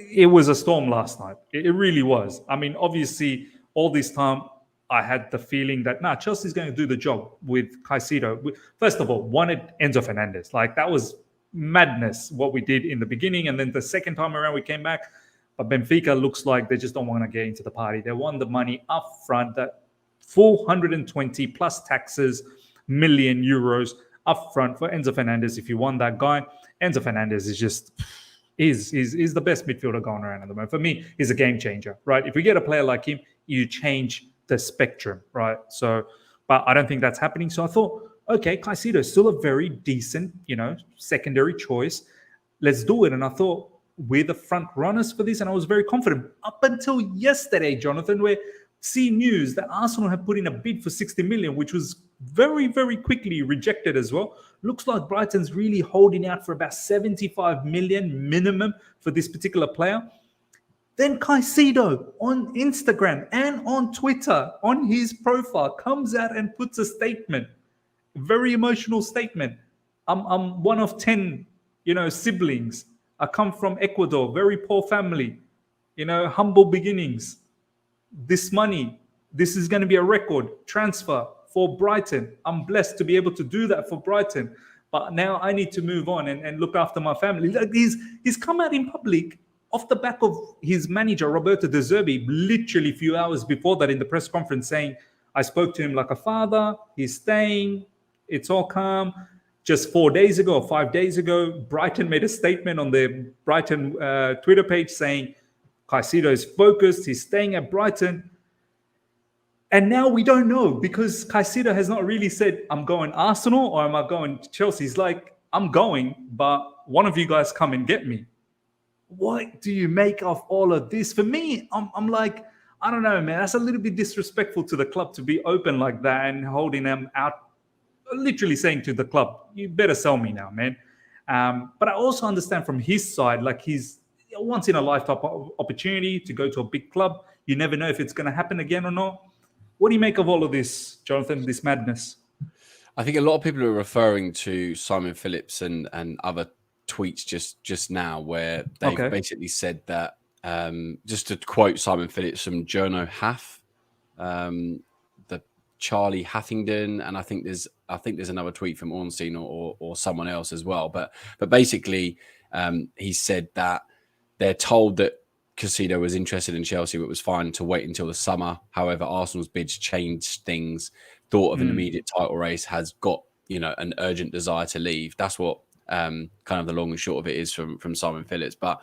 it was a storm last night. It really was. I mean, obviously, all this time, I had the feeling that, Chelsea's going to do the job with Caicedo. First of all, wanted Enzo Fernandez. Like, that was madness, what we did in the beginning. And then the second time around, we came back. But Benfica looks like they just don't want to get into the party. They want the money up front, that 420 plus taxes million euros up front for Enzo Fernandez. If you want that guy, Enzo Fernandez is just is the best midfielder going around at the moment. For me, he's a game changer, right? If we get a player like him, you change the spectrum, right? So, but I don't think that's happening. So I thought, okay, Caicedo is still a very decent, secondary choice. Let's do it. And I thought we're the front runners for this, and I was very confident up until yesterday, Jonathan, where see news that Arsenal have put in a bid for 60 million, which was very, very quickly rejected as well. Looks like Brighton's really holding out for about 75 million minimum for this particular player. Then Caicedo on Instagram and on Twitter, on his profile, comes out and puts a statement, a very emotional statement. I'm one of 10 siblings. I come from Ecuador, very poor family, humble beginnings. This money, this is going to be a record transfer for Brighton. I'm blessed to be able to do that for Brighton. But now I need to move on and look after my family. Like he's come out in public off the back of his manager, Roberto De Zerbi, literally a few hours before that in the press conference saying, I spoke to him like a father. He's staying. It's all calm. Just 4 days ago or 5 days ago, Brighton made a statement on the Brighton Twitter page saying Caicedo is focused. He's staying at Brighton. And now we don't know because Caicedo has not really said, I'm going Arsenal or am I going to Chelsea? He's like, I'm going, but one of you guys come and get me. What do you make of all of this? For me, I'm like, I don't know, man. That's a little bit disrespectful to the club to be open like that and holding them out, literally saying to the club, you better sell me now, man. But I also understand from his side, like he's once in a lifetime opportunity to go to a big club. You never know if it's going to happen again or not. What do you make of all of this, Jonathan, this madness? I think a lot of people are referring to Simon Phillips and other tweets just now where they've basically said that, just to quote Simon Phillips from Jono Haff, the Charlie Hathington, and I think there's another tweet from Ornstein or someone else as well. But basically, he said that they're told that Caicedo was interested in Chelsea, but was fine to wait until the summer. However, Arsenal's bids changed things. Thought of an immediate title race, has got an urgent desire to leave. That's what kind of the long and short of it is from Simon Phillips. But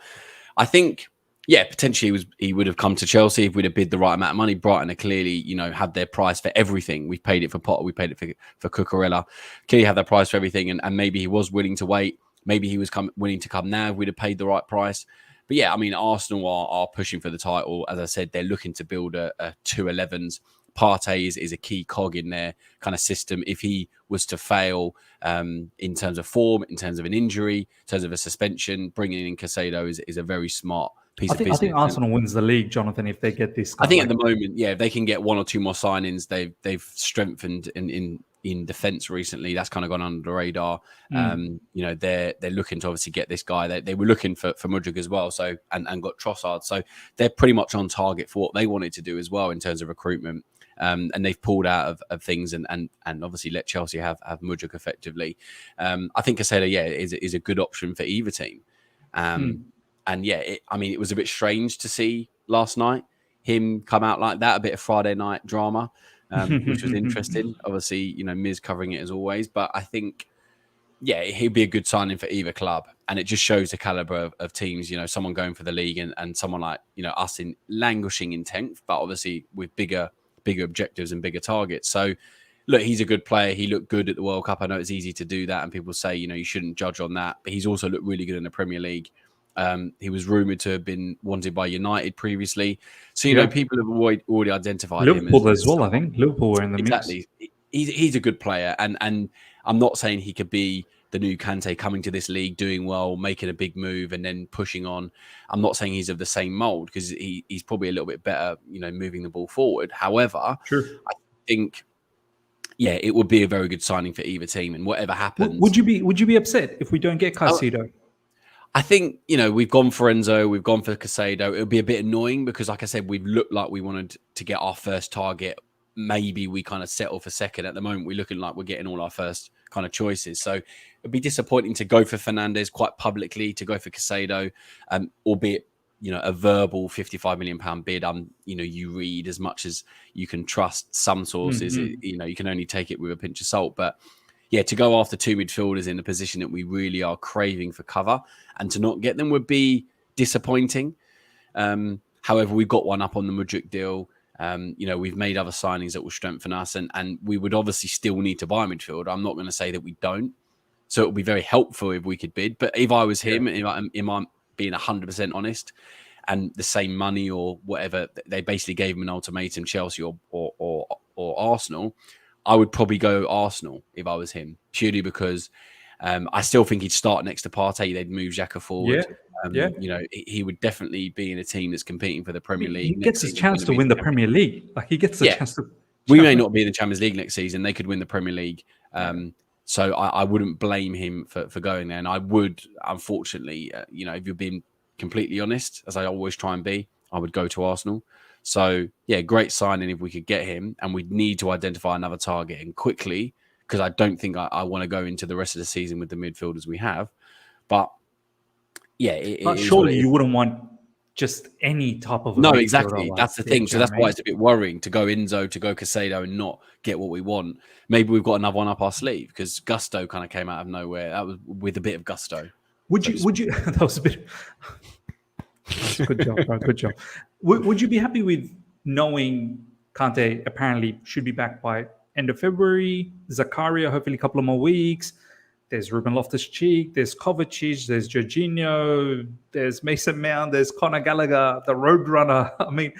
I think, potentially he would have come to Chelsea if we'd have bid the right amount of money. Brighton are clearly, had their price for everything. We've paid it for Potter, we paid it for Cucurella. Clearly have their price for everything, and maybe he was willing to wait. Maybe he was willing to come now if we'd have paid the right price. But Arsenal are pushing for the title. As I said, they're looking to build a 2-11s. Partey is a key cog in their kind of system. If he was to fail in terms of form, in terms of an injury, in terms of a suspension, bringing in Caicedo is a very smart piece of business. I think Arsenal wins the league, Jonathan, if they get this. I think at the moment, if they can get one or two more signings, they've strengthened in defence recently. That's kind of gone under the radar. They're looking to obviously get this guy. They were looking for Mudryk as well, so and got Trossard. So they're pretty much on target for what they wanted to do as well in terms of recruitment. And they've pulled out of things and obviously let Chelsea have Mudryk effectively. I think Caicedo, is a good option for either team. And it was a bit strange to see last night him come out like that, a bit of Friday night drama, which was interesting. Obviously, Miz covering it as always, but I think, he'd be a good signing for either club. And it just shows the caliber of teams, someone going for the league and someone like, us in languishing in 10th, but obviously with bigger objectives and bigger targets. So, look, he's a good player. He looked good at the World Cup. I know it's easy to do that, and people say, you shouldn't judge on that. But he's also looked really good in the Premier League. He was rumoured to have been wanted by United previously. So, people have already identified Liverpool him as well, I think. Liverpool were in the mix. Exactly. He's a good player. And I'm not saying he could be the new Kante coming to this league, doing well, making a big move and then pushing on. I'm not saying he's of the same mould because he's probably a little bit better, moving the ball forward. However, I think, it would be a very good signing for either team. And whatever happens, would you be upset if we don't get Caicedo? I think, we've gone for Enzo, we've gone for Caicedo. It would be a bit annoying because, like I said, we've looked like we wanted to get our first target. Maybe we kind of settle for second. At the moment, we're looking like we're getting all our first kind of choices. So it'd be disappointing to go for Fernandes quite publicly, to go for Caicedo, albeit, a verbal £55 million bid. You read as much as you can trust some sources. You can only take it with a pinch of salt. But to go after two midfielders in a position that we really are craving for cover and to not get them would be disappointing. However, we've got one up on the Mudryk deal. We've made other signings that will strengthen us and we would obviously still need to buy a midfielder. I'm not going to say that we don't. So it would be very helpful if we could bid. But if I was him, if I'm being 100% honest, and the same money or whatever, they basically gave him an ultimatum, Chelsea or Arsenal, I would probably go Arsenal if I was him, purely because I still think he'd start next to Partey. They'd move Xhaka forward. He would definitely be in a team that's competing for the Premier League. He gets a chance to win the Premier League. Like he gets a chance to. We may not be in the Champions League next season. They could win the Premier League. So I wouldn't blame him for going there. And I would, unfortunately, if you're being completely honest, as I always try and be, I would go to Arsenal. So, yeah, great signing if we could get him. And we'd need to identify another target and quickly, because I don't think I want to go into the rest of the season with the midfielders we have. But, yeah, but surely you wouldn't want just any type of a midfielder. Exactly. That's the thing. So that's why it's a bit worrying to go Enzo, to go Caicedo and not get what we want. Maybe we've got another one up our sleeve, because Gusto kind of came out of nowhere. That was with a bit of gusto. Would you that was a bit good job, bro. Good job. Would you be happy with knowing Kante apparently should be back by end of February, Zakaria hopefully a couple of more weeks, there's Ruben Loftus-Cheek, there's Kovacic, there's Jorginho, there's Mason Mount, there's Conor Gallagher, the Roadrunner. I mean,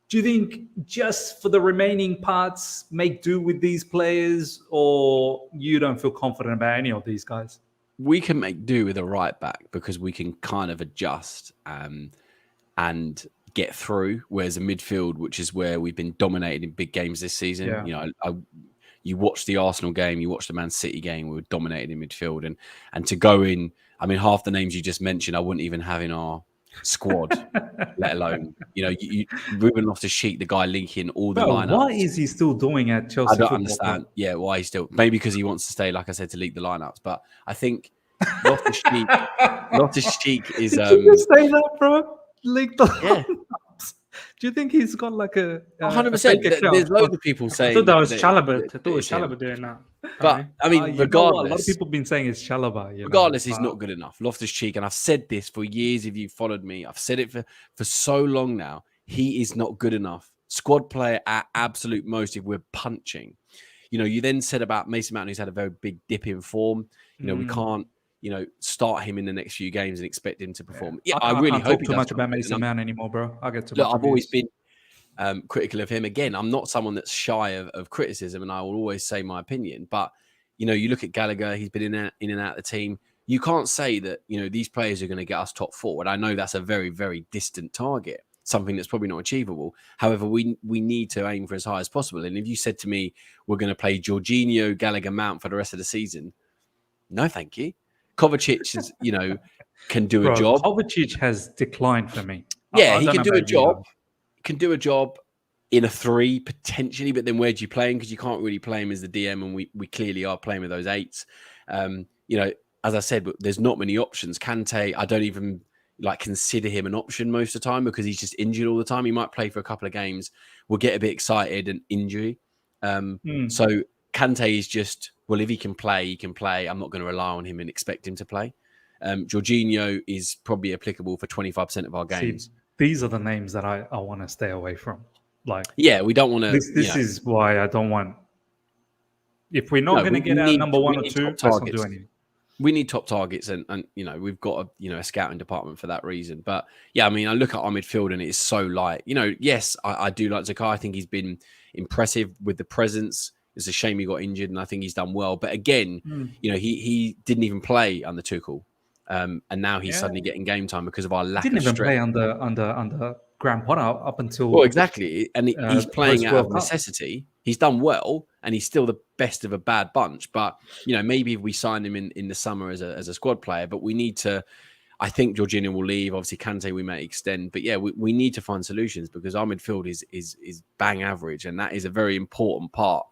do you think just for the remaining parts, make do with these players, or you don't feel confident about any of these guys? We can make do with a right back because we can kind of adjust and get through. Whereas a midfield, which is where we've been dominated in big games this season, you watch the Arsenal game, you watch the Man City game, we were dominated in midfield. And to go in, I mean, half the names you just mentioned, I wouldn't even have in our squad, let alone, Ruben Loftus-Cheek, the guy linking all the lineups. Why is he still doing at Chelsea? I don't understand. Yeah, why he's still, maybe because he wants to stay, like I said, to leak the lineups. But I think Loftus-Cheek is. Did you just say that, bro? Leak the lineups. Do you think he's got like a 100%? There's loads of people saying. I thought that was Chalobah. I thought it was Chalobah doing that. But I mean, regardless, a lot of people have been saying it's Chalobah. Regardless, he's not good enough. Loftus-Cheek, and I've said this for years. If you followed me, I've said it for so long now. He is not good enough. Squad player at absolute most if we're punching. You then said about Mason Mount, who's had a very big dip in form. We can't. Start him in the next few games and expect him to perform. Yeah, I really can't hope talk too much about Mason Mount anymore, bro. I get too much. I've always been critical of him. Again, I'm not someone that's shy of criticism, and I will always say my opinion. But you look at Gallagher; he's been in and out of the team. You can't say that these players are going to get us top four. And I know that's a very, very distant target, something that's probably not achievable. However, we need to aim for as high as possible. And if you said to me, we're going to play Jorginho, Gallagher, Mount for the rest of the season, no, thank you. Kovacic is, can do a job. Kovacic has declined for me. Yeah, he can do a job. Can do a job in a 3 potentially, but then where do you play him? Because you can't really play him as the DM, and we clearly are playing with those 8s. As I said, there's not many options. Kante, I don't even consider him an option most of the time because he's just injured all the time. He might play for a couple of games. We'll get a bit excited and injury. So Kante is just, well, if he can play, he can play. I'm not going to rely on him and expect him to play. Jorginho is probably applicable for 25% of our games. See, these are the names that I want to stay away from. We don't want to. This is why I don't want. If we're not going to get our number 1 or 2, let's not do anything. We need top targets, and we've got a scouting department for that reason. But yeah, I mean, I look at our midfield and it's so light. Yes, I do like Zakai. I think he's been impressive with the presence. It's a shame he got injured, and I think he's done well. But again, he didn't even play under Tuchel, and now he's suddenly getting game time because of our lack of strength. Didn't even play under Graham Potter up until. Well, exactly, and he's playing out of necessity. He's done well, and he's still the best of a bad bunch. But maybe if we sign him in the summer as a squad player, but we need to. I think Jorginho will leave. Obviously, Kante we may extend, but yeah, we need to find solutions because our midfield is bang average, and that is a very important part.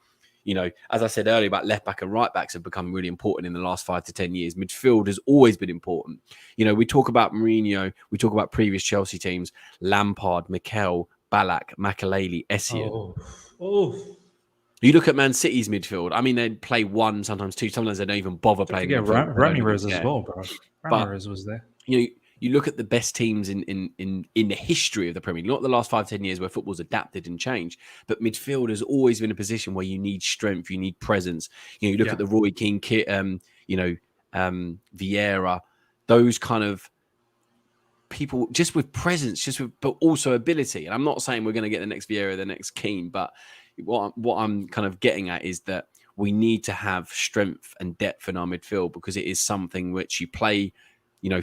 As I said earlier about left back and right backs have become really important in the last 5 to 10 years. Midfield has always been important. We talk about Mourinho, we talk about previous Chelsea teams, Lampard, Mikel, Ballack, Makelele, Essien. You look at Man City's midfield. I mean, they play 1, sometimes 2. Sometimes they don't even bother playing. Yeah, Ramirez as well, bro. Ramirez was there. You look at the best teams in the history of the Premier League, not the last 5-10 years where football's adapted and changed, but midfield has always been a position where you need strength, you need presence. You look at the Roy Keane kit, Vieira, those kind of people just with presence, but also ability. And I'm not saying we're going to get the next Vieira, the next Keane, but what I'm kind of getting at is that we need to have strength and depth in our midfield because it is something which you play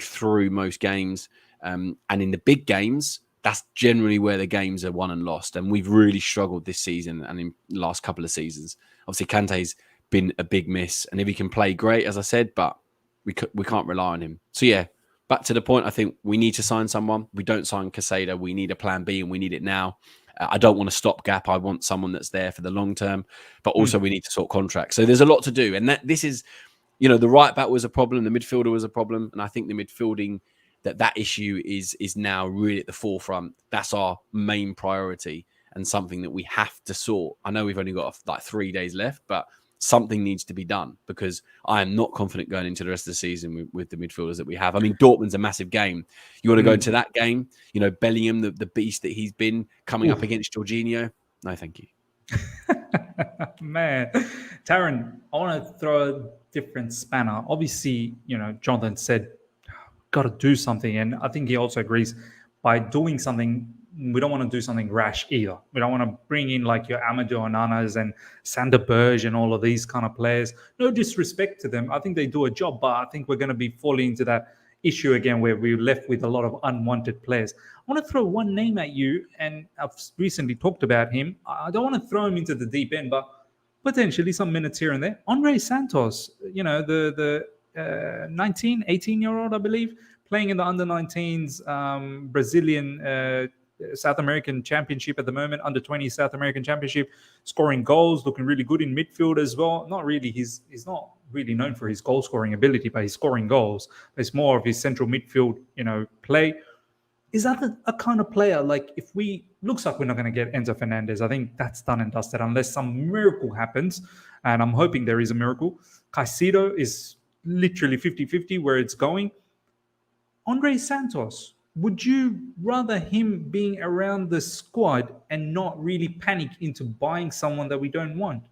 through most games. And in the big games, that's generally where the games are won and lost. And we've really struggled this season and in the last couple of seasons. Obviously, Kante's been a big miss. And if he can play, great, as I said, but we can't rely on him. So yeah, back to the point, I think we need to sign someone. We don't sign Caicedo. We need a plan B, and we need it now. I don't want a stopgap. I want someone that's there for the long term, but also we need to sort contracts. So there's a lot to do. And this is, the right back was a problem. The midfielder was a problem. And I think the midfielding, that issue is now really at the forefront. That's our main priority and something that we have to sort. I know we've only got like 3 days left, but something needs to be done because I am not confident going into the rest of the season with the midfielders that we have. I mean, Dortmund's a massive game. You want to go into that game? Bellingham, the beast that he's been coming up against Jorginho. No, thank you. Man, Taron, I want to throw a different spanner. Obviously, Jonathan said, got to do something. And I think he also agrees by doing something, we don't want to do something rash either. We don't want to bring in like your Amadou Onanas and Sander Berge and all of these kind of players. No disrespect to them. I think they do a job, but I think we're going to be falling into that issue again where we're left with a lot of unwanted players. I want to throw one name at you, and I've recently talked about him. I don't want to throw him into the deep end, but potentially some minutes here and there. Andre Santos, the 19, 18-year-old, I believe, playing in the under-19s Brazilian South American Championship at the moment, under-20 South American Championship, scoring goals, looking really good in midfield as well. Not really, he's not really known for his goal-scoring ability, but he's scoring goals. It's more of his central midfield, play. Is that a kind of player, like if looks like we're not going to get Enzo Fernandez, I think that's done and dusted unless some miracle happens, and I'm hoping there is a miracle. Caicedo is literally 50-50 where it's going. Andre Santos, would you rather him being around the squad and not really panic into buying someone that we don't want?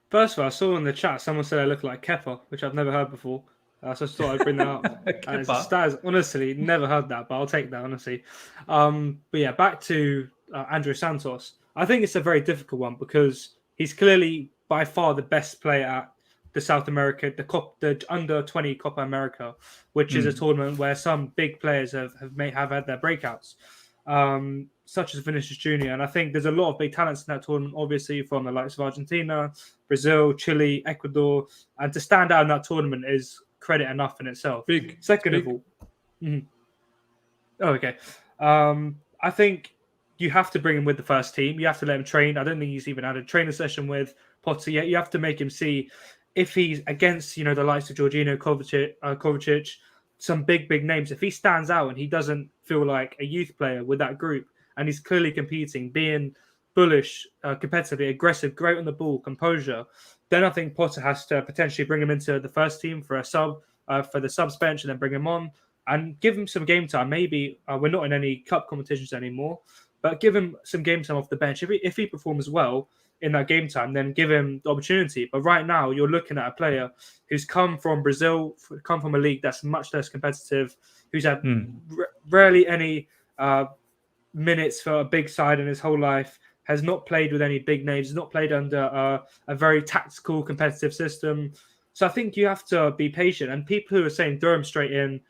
First of all, I saw in the chat someone said I look like Kepa, which I've never heard before. So I just thought I'd bring that up. Honestly, never heard that, but I'll take that, honestly. But yeah, back to Andre Santos. I think it's a very difficult one because he's clearly by far the best player at the South America, the under-20 Copa America, which is a tournament where some big players have had their breakouts, such as Vinicius Jr. And I think there's a lot of big talents in that tournament, obviously from the likes of Argentina, Brazil, Chile, Ecuador, and to stand out in that tournament is credit enough in itself. Second of all, I think you have to bring him with the first team. You have to let him train. I don't think he's even had a training session with Potter yet. You have to make him see if he's against, the likes of Jorginho, Kovacic, some big names. If he stands out and he doesn't feel like a youth player with that group, and he's clearly competing, being bullish, competitively aggressive, great on the ball, composure, then I think Potter has to potentially bring him into the first team for the subs bench, and then bring him on and give him some game time. Maybe we're not in any cup competitions anymore, but give him some game time off the bench. If he performs well in that game time, then give him the opportunity. But right now, you're looking at a player who's come from Brazil, come from a league that's much less competitive, who's had rarely any minutes for a big side in his whole life, has not played with any big names, has not played under a very tactical, competitive system. So I think you have to be patient. And people who are saying throw him straight in,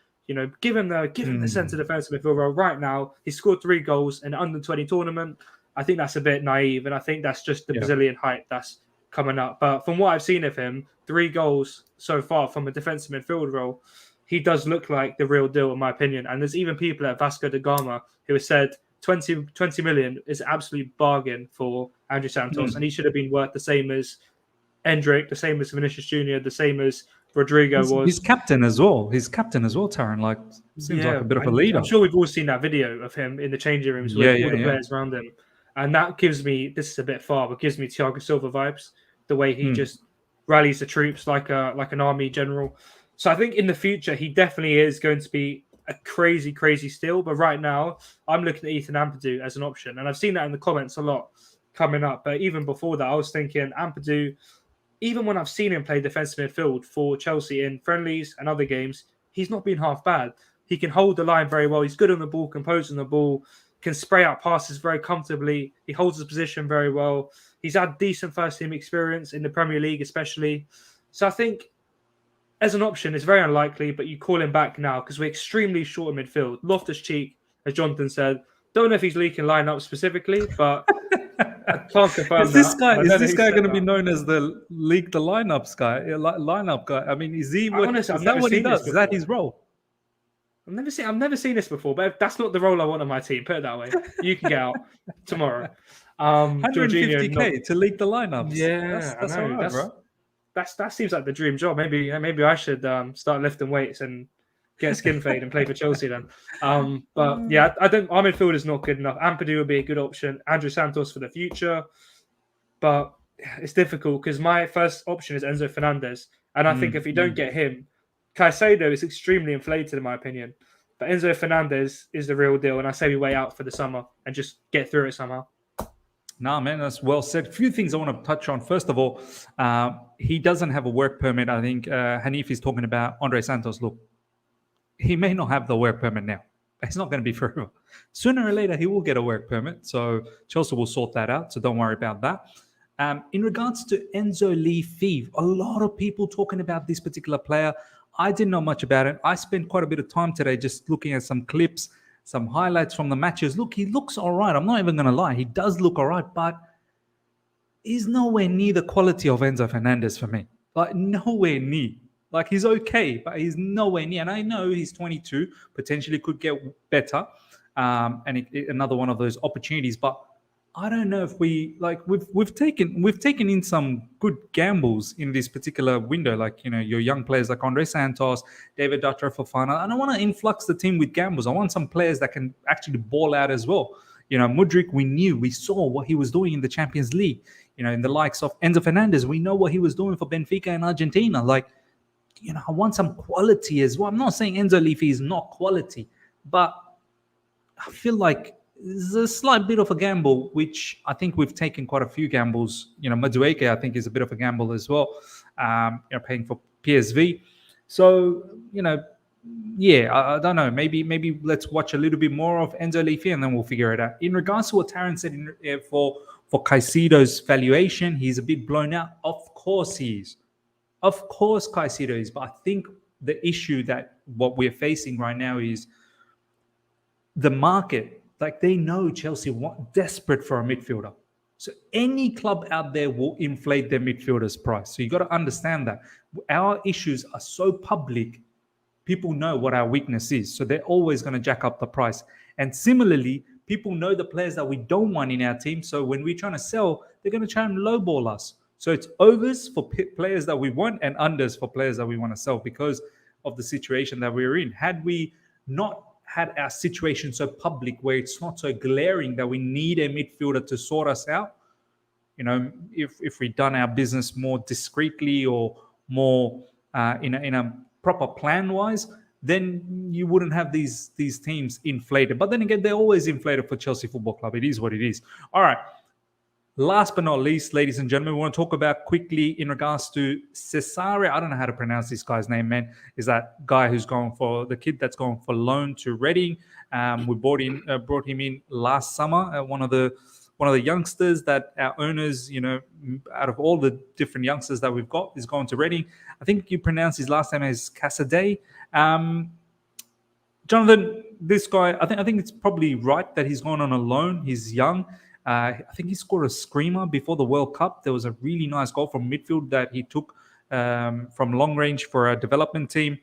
give him the centre defensive midfield role right now. He scored 3 goals in an under-20 tournament. I think that's a bit naive, and I think that's just the Brazilian hype that's coming up. But from what I've seen of him, 3 goals so far from a defensive midfield role, he does look like the real deal, in my opinion. And there's even people at Vasco da Gama who have said 20 million is an absolute bargain for Andre Santos, and he should have been worth the same as Endrick, the same as Vinicius Jr., the same as Rodrigo was. He's captain as well. Taron. Seems like a bit of a leader. I'm sure we've all seen that video of him in the changing rooms with all the players around him. And that gives me, this is a bit far, but gives me Thiago Silva vibes. The way he just rallies the troops like an army general. So I think in the future, he definitely is going to be a crazy steal. But right now, I'm looking at Ethan Ampadu as an option. And I've seen that in the comments a lot coming up. But even before that, I was thinking Ampadu, even when I've seen him play defensive midfield for Chelsea in friendlies and other games, he's not been half bad. He can hold the line very well. He's good on the ball, composed on the ball, can spray out passes very comfortably. He holds his position very well. He's had decent first-team experience in the Premier League especially. So I think as an option, it's very unlikely, but you call him back now because we're extremely short in midfield. Loftus-Cheek, as Jonathan said, don't know if he's leaking lineup specifically, but I can't confirm Is this that. guy? I Is don't this think he guy said going to be that. known as the leak the lineups guy? Lineup guy. I mean, is he? What Honestly, is I've that? never What he seen this does? Is that before. his role? I've never seen this before, but that's not the role I want on my team. Put it that way. You can get out tomorrow. Jorginho, not. 150K to leak the lineups. Yeah, I That's all know. right, bro. That seems like the dream job. Maybe I should start lifting weights and get skin fade and play for Chelsea then. But yeah, I don't. Our midfield is not good enough. Ampadu would be a good option. Andrew Santos for the future, but it's difficult because my first option is Enzo Fernandez, and I think if you don't get him, Caicedo is extremely inflated in my opinion. But Enzo Fernandez is the real deal, and I say we wait out for the summer and just get through it somehow. Nah, man, that's well said. A few things I want to touch on. First of all, he doesn't have a work permit. I think Hanif is talking about Andre Santos. Look, he may not have the work permit now. It's not going to be forever. Sooner or later, he will get a work permit. So Chelsea will sort that out. So don't worry about that. In regards to Enzo Lee, a lot of people talking about this particular player. I didn't know much about it. I spent quite a bit of time today just looking at some clips, some highlights from the matches. Look, he looks all right. I'm not even going to lie. He does look all right, but he's nowhere near the quality of Enzo Fernandez for me. Like, nowhere near. Like, he's okay, but he's nowhere near. And I know he's 22, potentially could get better. Another one of those opportunities. But I don't know if we've taken in some good gambles in this particular window, like your young players like Andre Santos, David Datra Fofana. I don't want to influx the team with gambles. I want some players that can actually ball out as well. Mudryk, we saw what he was doing in the Champions League. In the likes of Enzo Fernandez, we know what he was doing for Benfica and Argentina. I want some quality as well. I'm not saying Enzo Leafy is not quality, but I feel like there's a slight bit of a gamble, which I think we've taken quite a few gambles. Madueke, I think, is a bit of a gamble as well. Paying for PSV. So, yeah, I don't know. Maybe let's watch a little bit more of Enzo Leafy and then we'll figure it out. In regards to what Taron said for Caicedo's valuation, he's a bit blown out. Of course he is. Of course Caicedo is. But I think the issue that what we're facing right now is the market. Like, they know Chelsea desperate for a midfielder. So any club out there will inflate their midfielder's price. So you got to understand that. Our issues are so public, people know what our weakness is. So they're always going to jack up the price. And similarly, people know the players that we don't want in our team. So when we're trying to sell, they're going to try and lowball us. So it's overs for players that we want and unders for players that we want to sell because of the situation that we're in. Had we not had our situation so public where it's not so glaring that we need a midfielder to sort us out, if we've done our business more discreetly or more in a proper plan wise, then you wouldn't have these teams inflated. But then again, they're always inflated for Chelsea Football Club. It is what it is. All right. Last but not least, ladies and gentlemen, we want to talk about quickly in regards to Cesare. I don't know how to pronounce this guy's name, man. Is that guy who's going for the kid that's going for loan to Reading? We brought him in last summer. One of the youngsters that our owners, out of all the different youngsters that we've got, is going to Reading. I think you pronounce his last name as Casadei. Jonathan, this guy, I think it's probably right that he's gone on a loan. He's young. I think he scored a screamer before the World Cup. There was a really nice goal from midfield that he took from long range for a development team.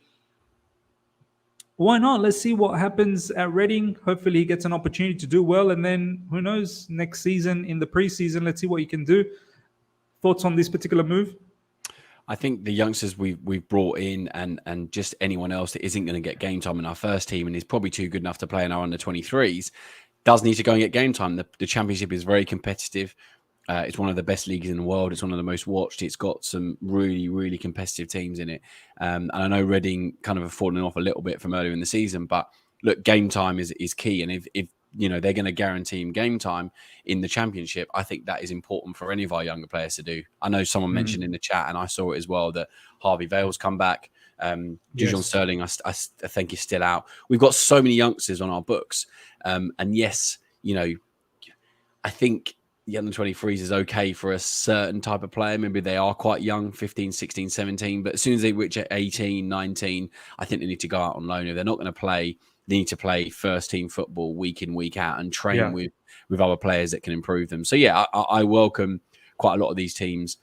Why not? Let's see what happens at Reading. Hopefully he gets an opportunity to do well. And then, who knows, next season in the preseason, let's see what he can do. Thoughts on this particular move? I think the youngsters we've brought in and just anyone else that isn't going to get game time in our first team and is probably too good enough to play in our under-23s does need to go and get game time. The Championship is very competitive. It's one of the best leagues in the world. It's one of the most watched. It's got some really, really competitive teams in it. And I know Reading kind of have fallen off a little bit from earlier in the season, but look, game time is key. And if they're going to guarantee him game time in the Championship, I think that is important for any of our younger players to do. I know someone mentioned in the chat, and I saw it as well, that Harvey Vale's come back. Dujon Sterling, I think, is still out. We've got so many youngsters on our books. And yes, I think the under-23s is okay for a certain type of player. Maybe they are quite young, 15, 16, 17. But as soon as they reach 18, 19, I think they need to go out on loan. If they're not going to play need to play first team football week in, week out and train with other players that can improve them. So yeah, I welcome quite a lot of these teams,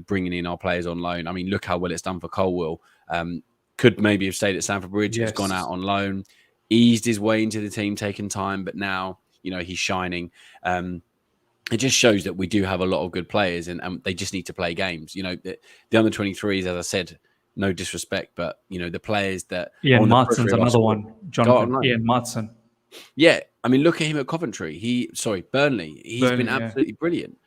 bringing in our players on loan. I mean, look how well it's done for Colwill. Could maybe have stayed at Stamford Bridge, has gone out on loan, eased his way into the team, taken time, but now, he's shining. It just shows that we do have a lot of good players and they just need to play games. The under 23s, as I said, no disrespect, but the players that Ian Martson's another one. Jonathan, Ian Martson. Yeah, I mean, look at him at Coventry. Burnley. He's been absolutely brilliant.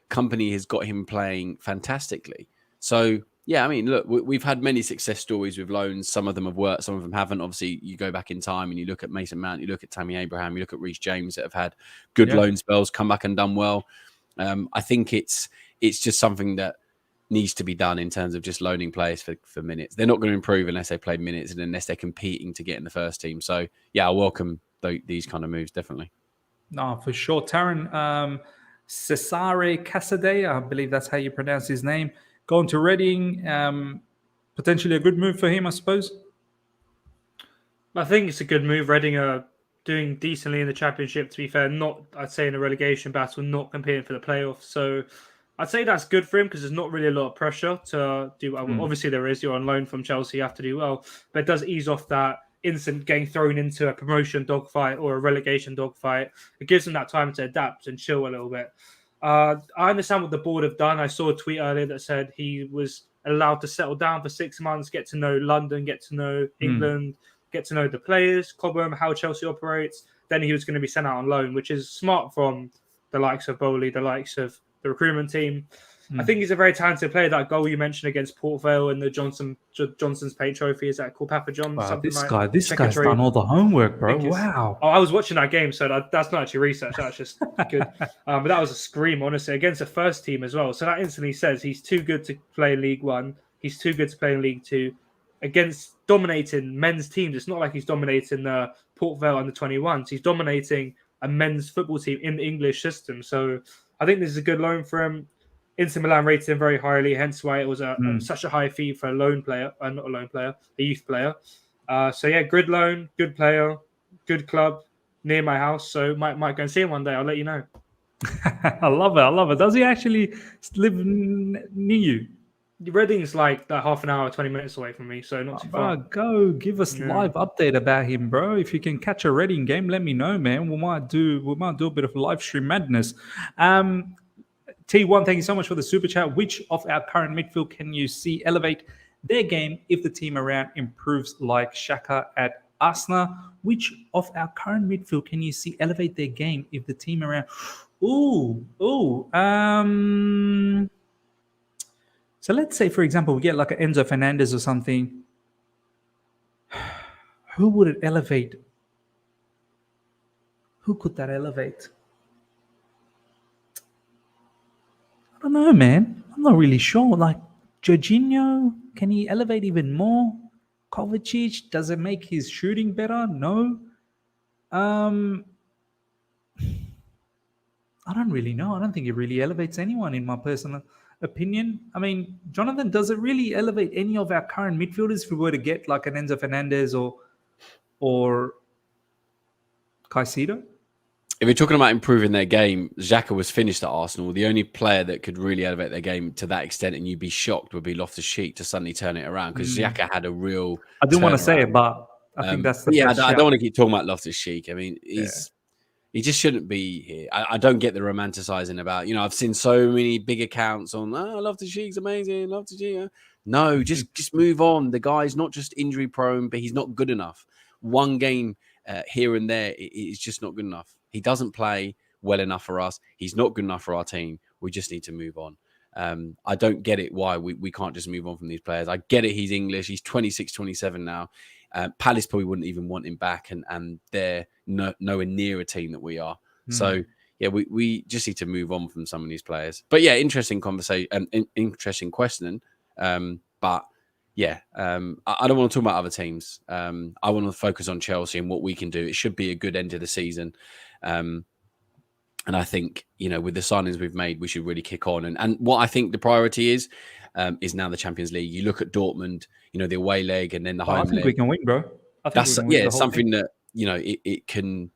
Company has got him playing fantastically. So yeah, I mean, look, we've had many success stories with loans. Some of them have worked, some of them haven't. Obviously, you go back in time and you look at Mason Mount, you look at Tammy Abraham, you look at Reece James that have had good loan spells, come back and done well. I think it's just something that needs to be done in terms of just loaning players for minutes. They're not going to improve unless they play minutes and unless they're competing to get in the first team. So yeah, I welcome these kind of moves, definitely. No, for sure. Taron, Cesare Casadei, I believe that's how you pronounce his name, going to Reading, potentially a good move for him, I suppose. I think it's a good move. Reading are doing decently in the Championship, to be fair. Not, I'd say, in a relegation battle, not competing for the playoffs. So I'd say that's good for him because there's not really a lot of pressure to do well. Obviously, there is. You're on loan from Chelsea, you have to do well. But it does ease off that instant getting thrown into a promotion dogfight or a relegation dogfight. It gives them that time to adapt and chill a little bit. I understand what the board have done. I saw a tweet earlier that said he was allowed to settle down for 6 months, get to know London, get to know England, get to know the players, Cobham, how Chelsea operates. Then he was going to be sent out on loan, which is smart from the likes of Bowley, the likes of the recruitment team. I think he's a very talented player. That goal you mentioned against Port Vale in the Johnson's Paint Trophy, is that called Papa John's? Wow, this guy's done all the homework, bro. Wow. I was watching that game, so that's not actually research. That's just good. But that was a scream, honestly, against the first team as well. So that instantly says he's too good to play in League One. He's too good to play in League Two against dominating men's teams. It's not like he's dominating the Port Vale under 21s. He's dominating a men's football team in the English system. So I think this is a good loan for him. Inter Milan rated him very highly, hence why it was such a high fee for a loan player, not a loan player, a youth player. So yeah, good loan, good player, good club, near my house. So might go and see him one day. I'll let you know. I love it. Does he actually live near you? Reading's like that half an hour, 20 minutes away from me, so not too far. Go give us live update about him, bro. If you can catch a Reading game, let me know, man. We might do a bit of live stream madness. T1, thank you so much for the super chat. Which of our current midfield can you see elevate their game if the team around improves like Xhaka at Arsenal? Which of our current midfield can you see elevate their game if the team around... So let's say, for example, we get like an Enzo Fernandez or something. Who would it elevate? Who could that elevate? I don't know, man. I'm not really sure. Like, Jorginho, can he elevate even more? Kovacic, does it make his shooting better? No. I don't really know. I don't think it really elevates anyone, in my personal opinion. I mean, Jonathan, does it really elevate any of our current midfielders if we were to get like an Enzo Fernandez or Caicedo? If we're talking about improving their game, Xhaka was finished at Arsenal. The only player that could really elevate their game to that extent, and you'd be shocked, would be Loftus-Cheek to suddenly turn it around, because Xhaka had a real... I didn't want to say it, but I think that's the I don't want to keep talking about Loftus-Cheek. I mean, he just shouldn't be here. I don't get the romanticizing about, I've seen so many big accounts on, Loftus-Cheek's amazing, Loftus-Cheek. No, just move on. The guy's not just injury prone, but he's not good enough. One game here and there is just not good enough. He doesn't play well enough for us. He's not good enough for our team. We just need to move on. I don't get it why we can't just move on from these players. I get it. He's English. He's 26, 27 now. Palace probably wouldn't even want him back, and they're nowhere near a team that we are. So, yeah, we just need to move on from some of these players. But, yeah, interesting conversation and interesting questioning. But, yeah, I don't want to talk about other teams. I want to focus on Chelsea and what we can do. It should be a good end of the season. And I think, with the signings we've made, we should really kick on. And what I think the priority is now the Champions League. You look at Dortmund, the away leg and then the home leg. I think we can win, bro. I think That's we're going to win the whole something thing. that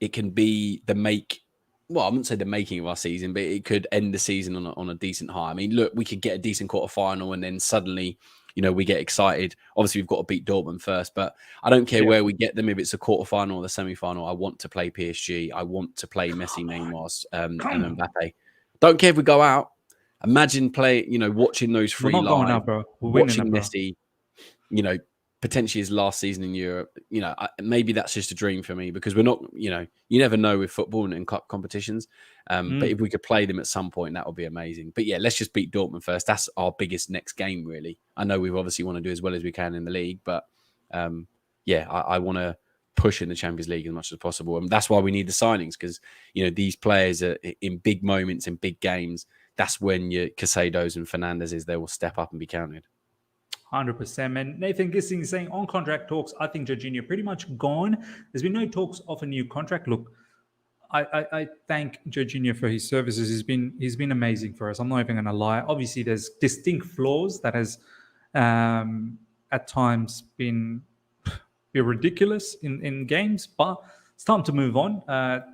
it can be the make. Well, I wouldn't say the making of our season, but it could end the season on a decent high. I mean, look, we could get a decent quarterfinal, and then suddenly, we get excited. Obviously, we've got to beat Dortmund first, but I don't care where we get them. If it's a quarterfinal or the semi-final, I want to play PSG. I want to play Messi, Neymar, and Mbappe. Don't care if we go out. Imagine watching those We're three not going live, out, bro. We're winning watching it, bro. Messi, potentially his last season in Europe. Maybe that's just a dream for me, because we're not, you never know with football and cup competitions. But if we could play them at some point, that would be amazing. But yeah, let's just beat Dortmund first. That's our biggest next game, really. I know we obviously want to do as well as we can in the league, but I want to push in the Champions League as much as possible. And that's why we need the signings, because, these players are in big moments, in big games. That's when your Caicedos and Fernandezes, they will step up and be counted. 100%, man. Nathan Gissing is saying on contract talks, I think Jorginho pretty much gone. There's been no talks of a new contract. Look, I thank Jorginho for his services. He's been amazing for us. I'm not even going to lie. Obviously, there's distinct flaws that has at times been ridiculous in games, but it's time to move on.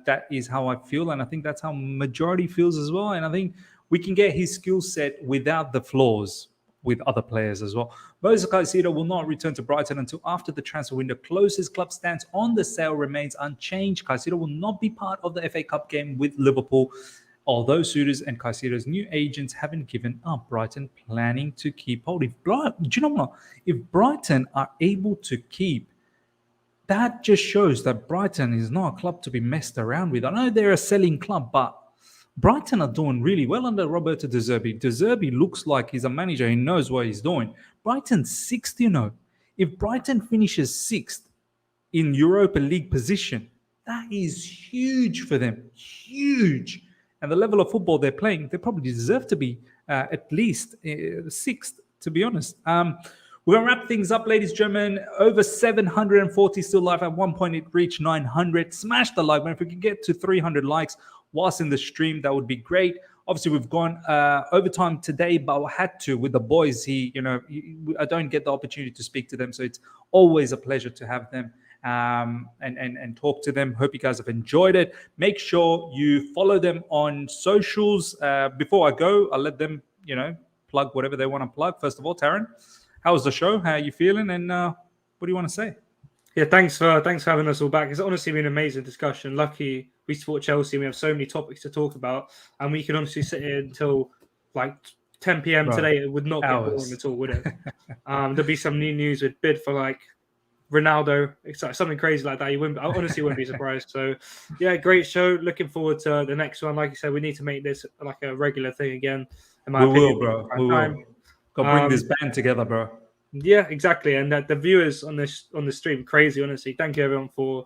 That is how I feel, and I think that's how majority feels as well. And I think we can get his skill set without the flaws with other players as well. Moises Caicedo will not return to Brighton until after the transfer window closes. Club stance on the sale remains unchanged. Caicedo will not be part of the FA Cup game with Liverpool, although Souttar's and Caicedo's new agents haven't given up. Brighton planning to keep hold. Do you know what? If Brighton are able to keep, that just shows that Brighton is not a club to be messed around with. I know they're a selling club, but Brighton are doing really well under Roberto De Zerbi. De Zerbi looks like he's a manager. He knows what he's doing. Brighton's 6th, If Brighton finishes 6th in Europa League position, that is huge for them. Huge. And the level of football they're playing, they probably deserve to be at least 6th, to be honest. We're going to wrap things up, ladies and gentlemen. Over 740 still live. At one point, it reached 900. Smash the like button. If we can get to 300 likes whilst in the stream, that would be great. Obviously, we've gone overtime today, but I had to with the boys. I don't get the opportunity to speak to them, so it's always a pleasure to have them and talk to them. Hope you guys have enjoyed it. Make sure you follow them on socials. Before I go, I'll let them, plug whatever they want to plug. First of all, Taron, how was the show? How are you feeling? And what do you want to say? Yeah, thanks for having us all back. It's honestly been an amazing discussion. Lucky we support Chelsea. We have so many topics to talk about, and we can honestly sit here until like 10 p.m. today. It would not get boring at all, would it? There'll be some new news with bid for like Ronaldo, something crazy like that. I honestly wouldn't be surprised. So, yeah, great show. Looking forward to the next one. Like you said, we need to make this like a regular thing again. In my opinion, will, bro. We will. Go bring this band together, bro. Yeah, exactly. And the viewers on the stream, crazy, honestly. Thank you, everyone, for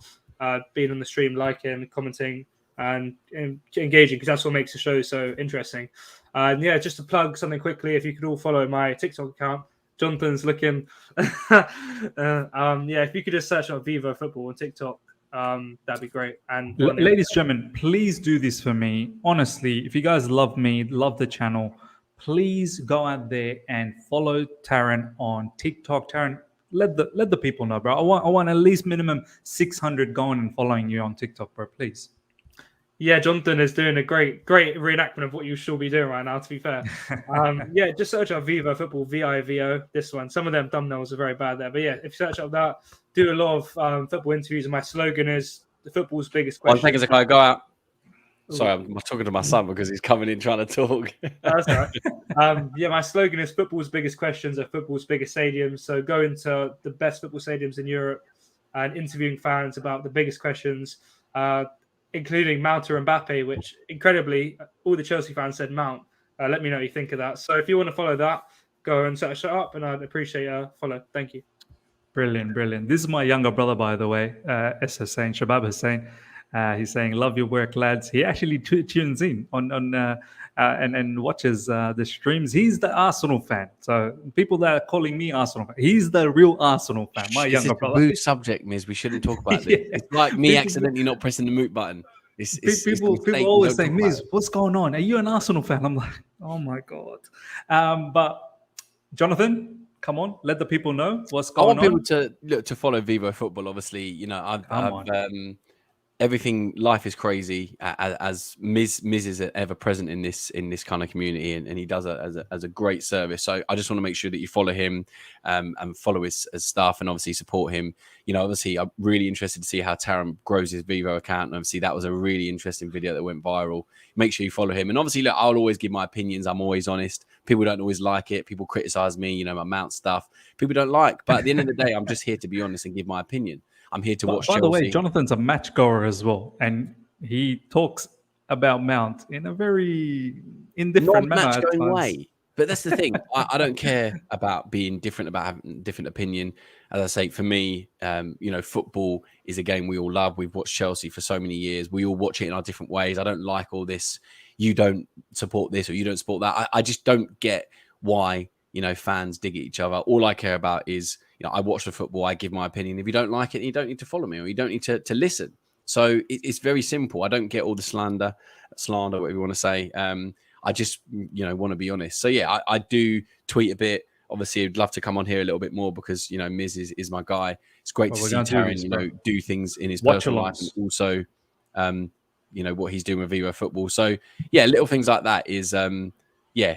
being on the stream, liking, commenting, and engaging, because that's what makes the show so interesting. And yeah, just to plug something quickly, if you could all follow my TikTok account, Jonathan's looking. If you could just search out Viva Football on TikTok, that'd be great. And ladies and gentlemen, please do this for me. Honestly, if you guys love me, love the channel, please go out there and follow Taron on TikTok. Taron, let the people know, bro. I want at least minimum 600 going and following you on TikTok, bro. Please. Yeah, Jonathan is doing a great reenactment of what you should be doing right now, to be fair. Just search out Viva Football, VIVO, this one. Some of them thumbnails are very bad there. But yeah, if you search up that, do a lot of football interviews. And my slogan is, the football's biggest question. 1 second, Zakai, go out. Sorry, I'm talking to my son because he's coming in trying to talk. That's all right. My slogan is football's biggest questions are football's biggest stadiums. So go into the best football stadiums in Europe and interviewing fans about the biggest questions, including Mount or Mbappe, which incredibly all the Chelsea fans said Mount. Let me know what you think of that. So if you want to follow that, go and search it up, and I'd appreciate a follow. Thank you. Brilliant. This is my younger brother, by the way, S. Hussein, Shabab Hussein. He's saying, love your work, lads. He actually tunes in on and watches the streams. He's the Arsenal fan. So people that are calling me Arsenal fan, he's the real Arsenal fan, my younger brother. It's a subject, Miz. We shouldn't talk about this. It's like me accidentally not pressing the mute button. People always say, Miz, what's going on? Are you an Arsenal fan? I'm like, oh my God. But Jonathan, Come on, let the people know what's I going want people on. to follow Vivo Football. Obviously, you know, Come on. everything. Life is crazy, as Miz is ever present in this kind of community, and he does it as a great service. So I just want to make sure that you follow him, and follow his stuff, and obviously support him. You know, obviously I'm really interested to see how Taron grows his Vivo account, and obviously that was a really interesting video that went viral. Make sure you follow him, and obviously, look, I'll always give my opinions. I'm always honest. People don't always like it. People criticize me. You know, my Mount stuff. People don't like, but at the end of the day, I'm just here to be honest and give my opinion. I'm here to watch By Chelsea. the way, Jonathan's a match goer as well, and he talks about Mount in a very indifferent manner Not at match going times. way. But that's the thing. I don't care about being different, about having different opinion. As I say, for me, you know, football is a game we all love. We've watched Chelsea for so many years. We all watch it in our different ways. I don't like all this. You don't support this or you don't support that. I just don't get why, you know, fans dig at each other. All I care about is, you know, I watch the football. I give my opinion. If you don't like it, you don't need to follow me or you don't need to listen. So it's very simple. I don't get all the slander, whatever you want to say. I just, you know, want to be honest. So yeah, I do tweet a bit. Obviously, I'd love to come on here a little bit more because, you know, Miz is my guy. It's great to see Taron, you know, do things in his personal life and also, you know, what he's doing with Vivo Football. So yeah, little things like that is, yeah.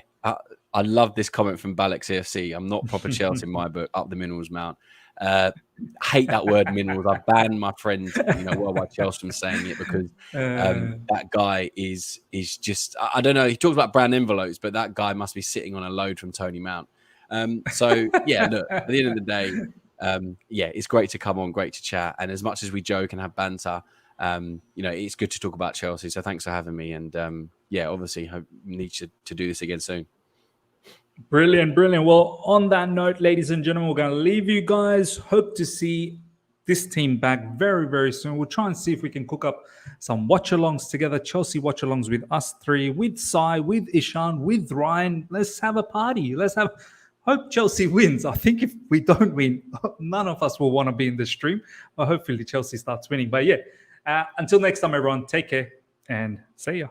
I love this comment from Balak CFC. I'm not proper Chelsea in my book. Up the minerals, Mount. Hate that word minerals. I banned my friend, you know, Worldwide Chelsea from saying it because that guy is just, I don't know. He talks about brand envelopes, but that guy must be sitting on a load from Tony Mount. So yeah, look, at the end of the day, yeah, it's great to come on, great to chat. And as much as we joke and have banter, you know, it's good to talk about Chelsea. So thanks for having me. And yeah, obviously hope we need to do this again soon. Brilliant. Well, on that note, ladies and gentlemen, we're going to leave you guys. Hope to see this team back very, very soon. We'll try and see if we can cook up some watch-alongs together, Chelsea watch-alongs with us three, with Sai, with Ishan, with Ryan. Let's have a party. Hope Chelsea wins. I think if we don't win, none of us will want to be in the stream. But hopefully Chelsea starts winning. But yeah, until next time, everyone, take care and see ya.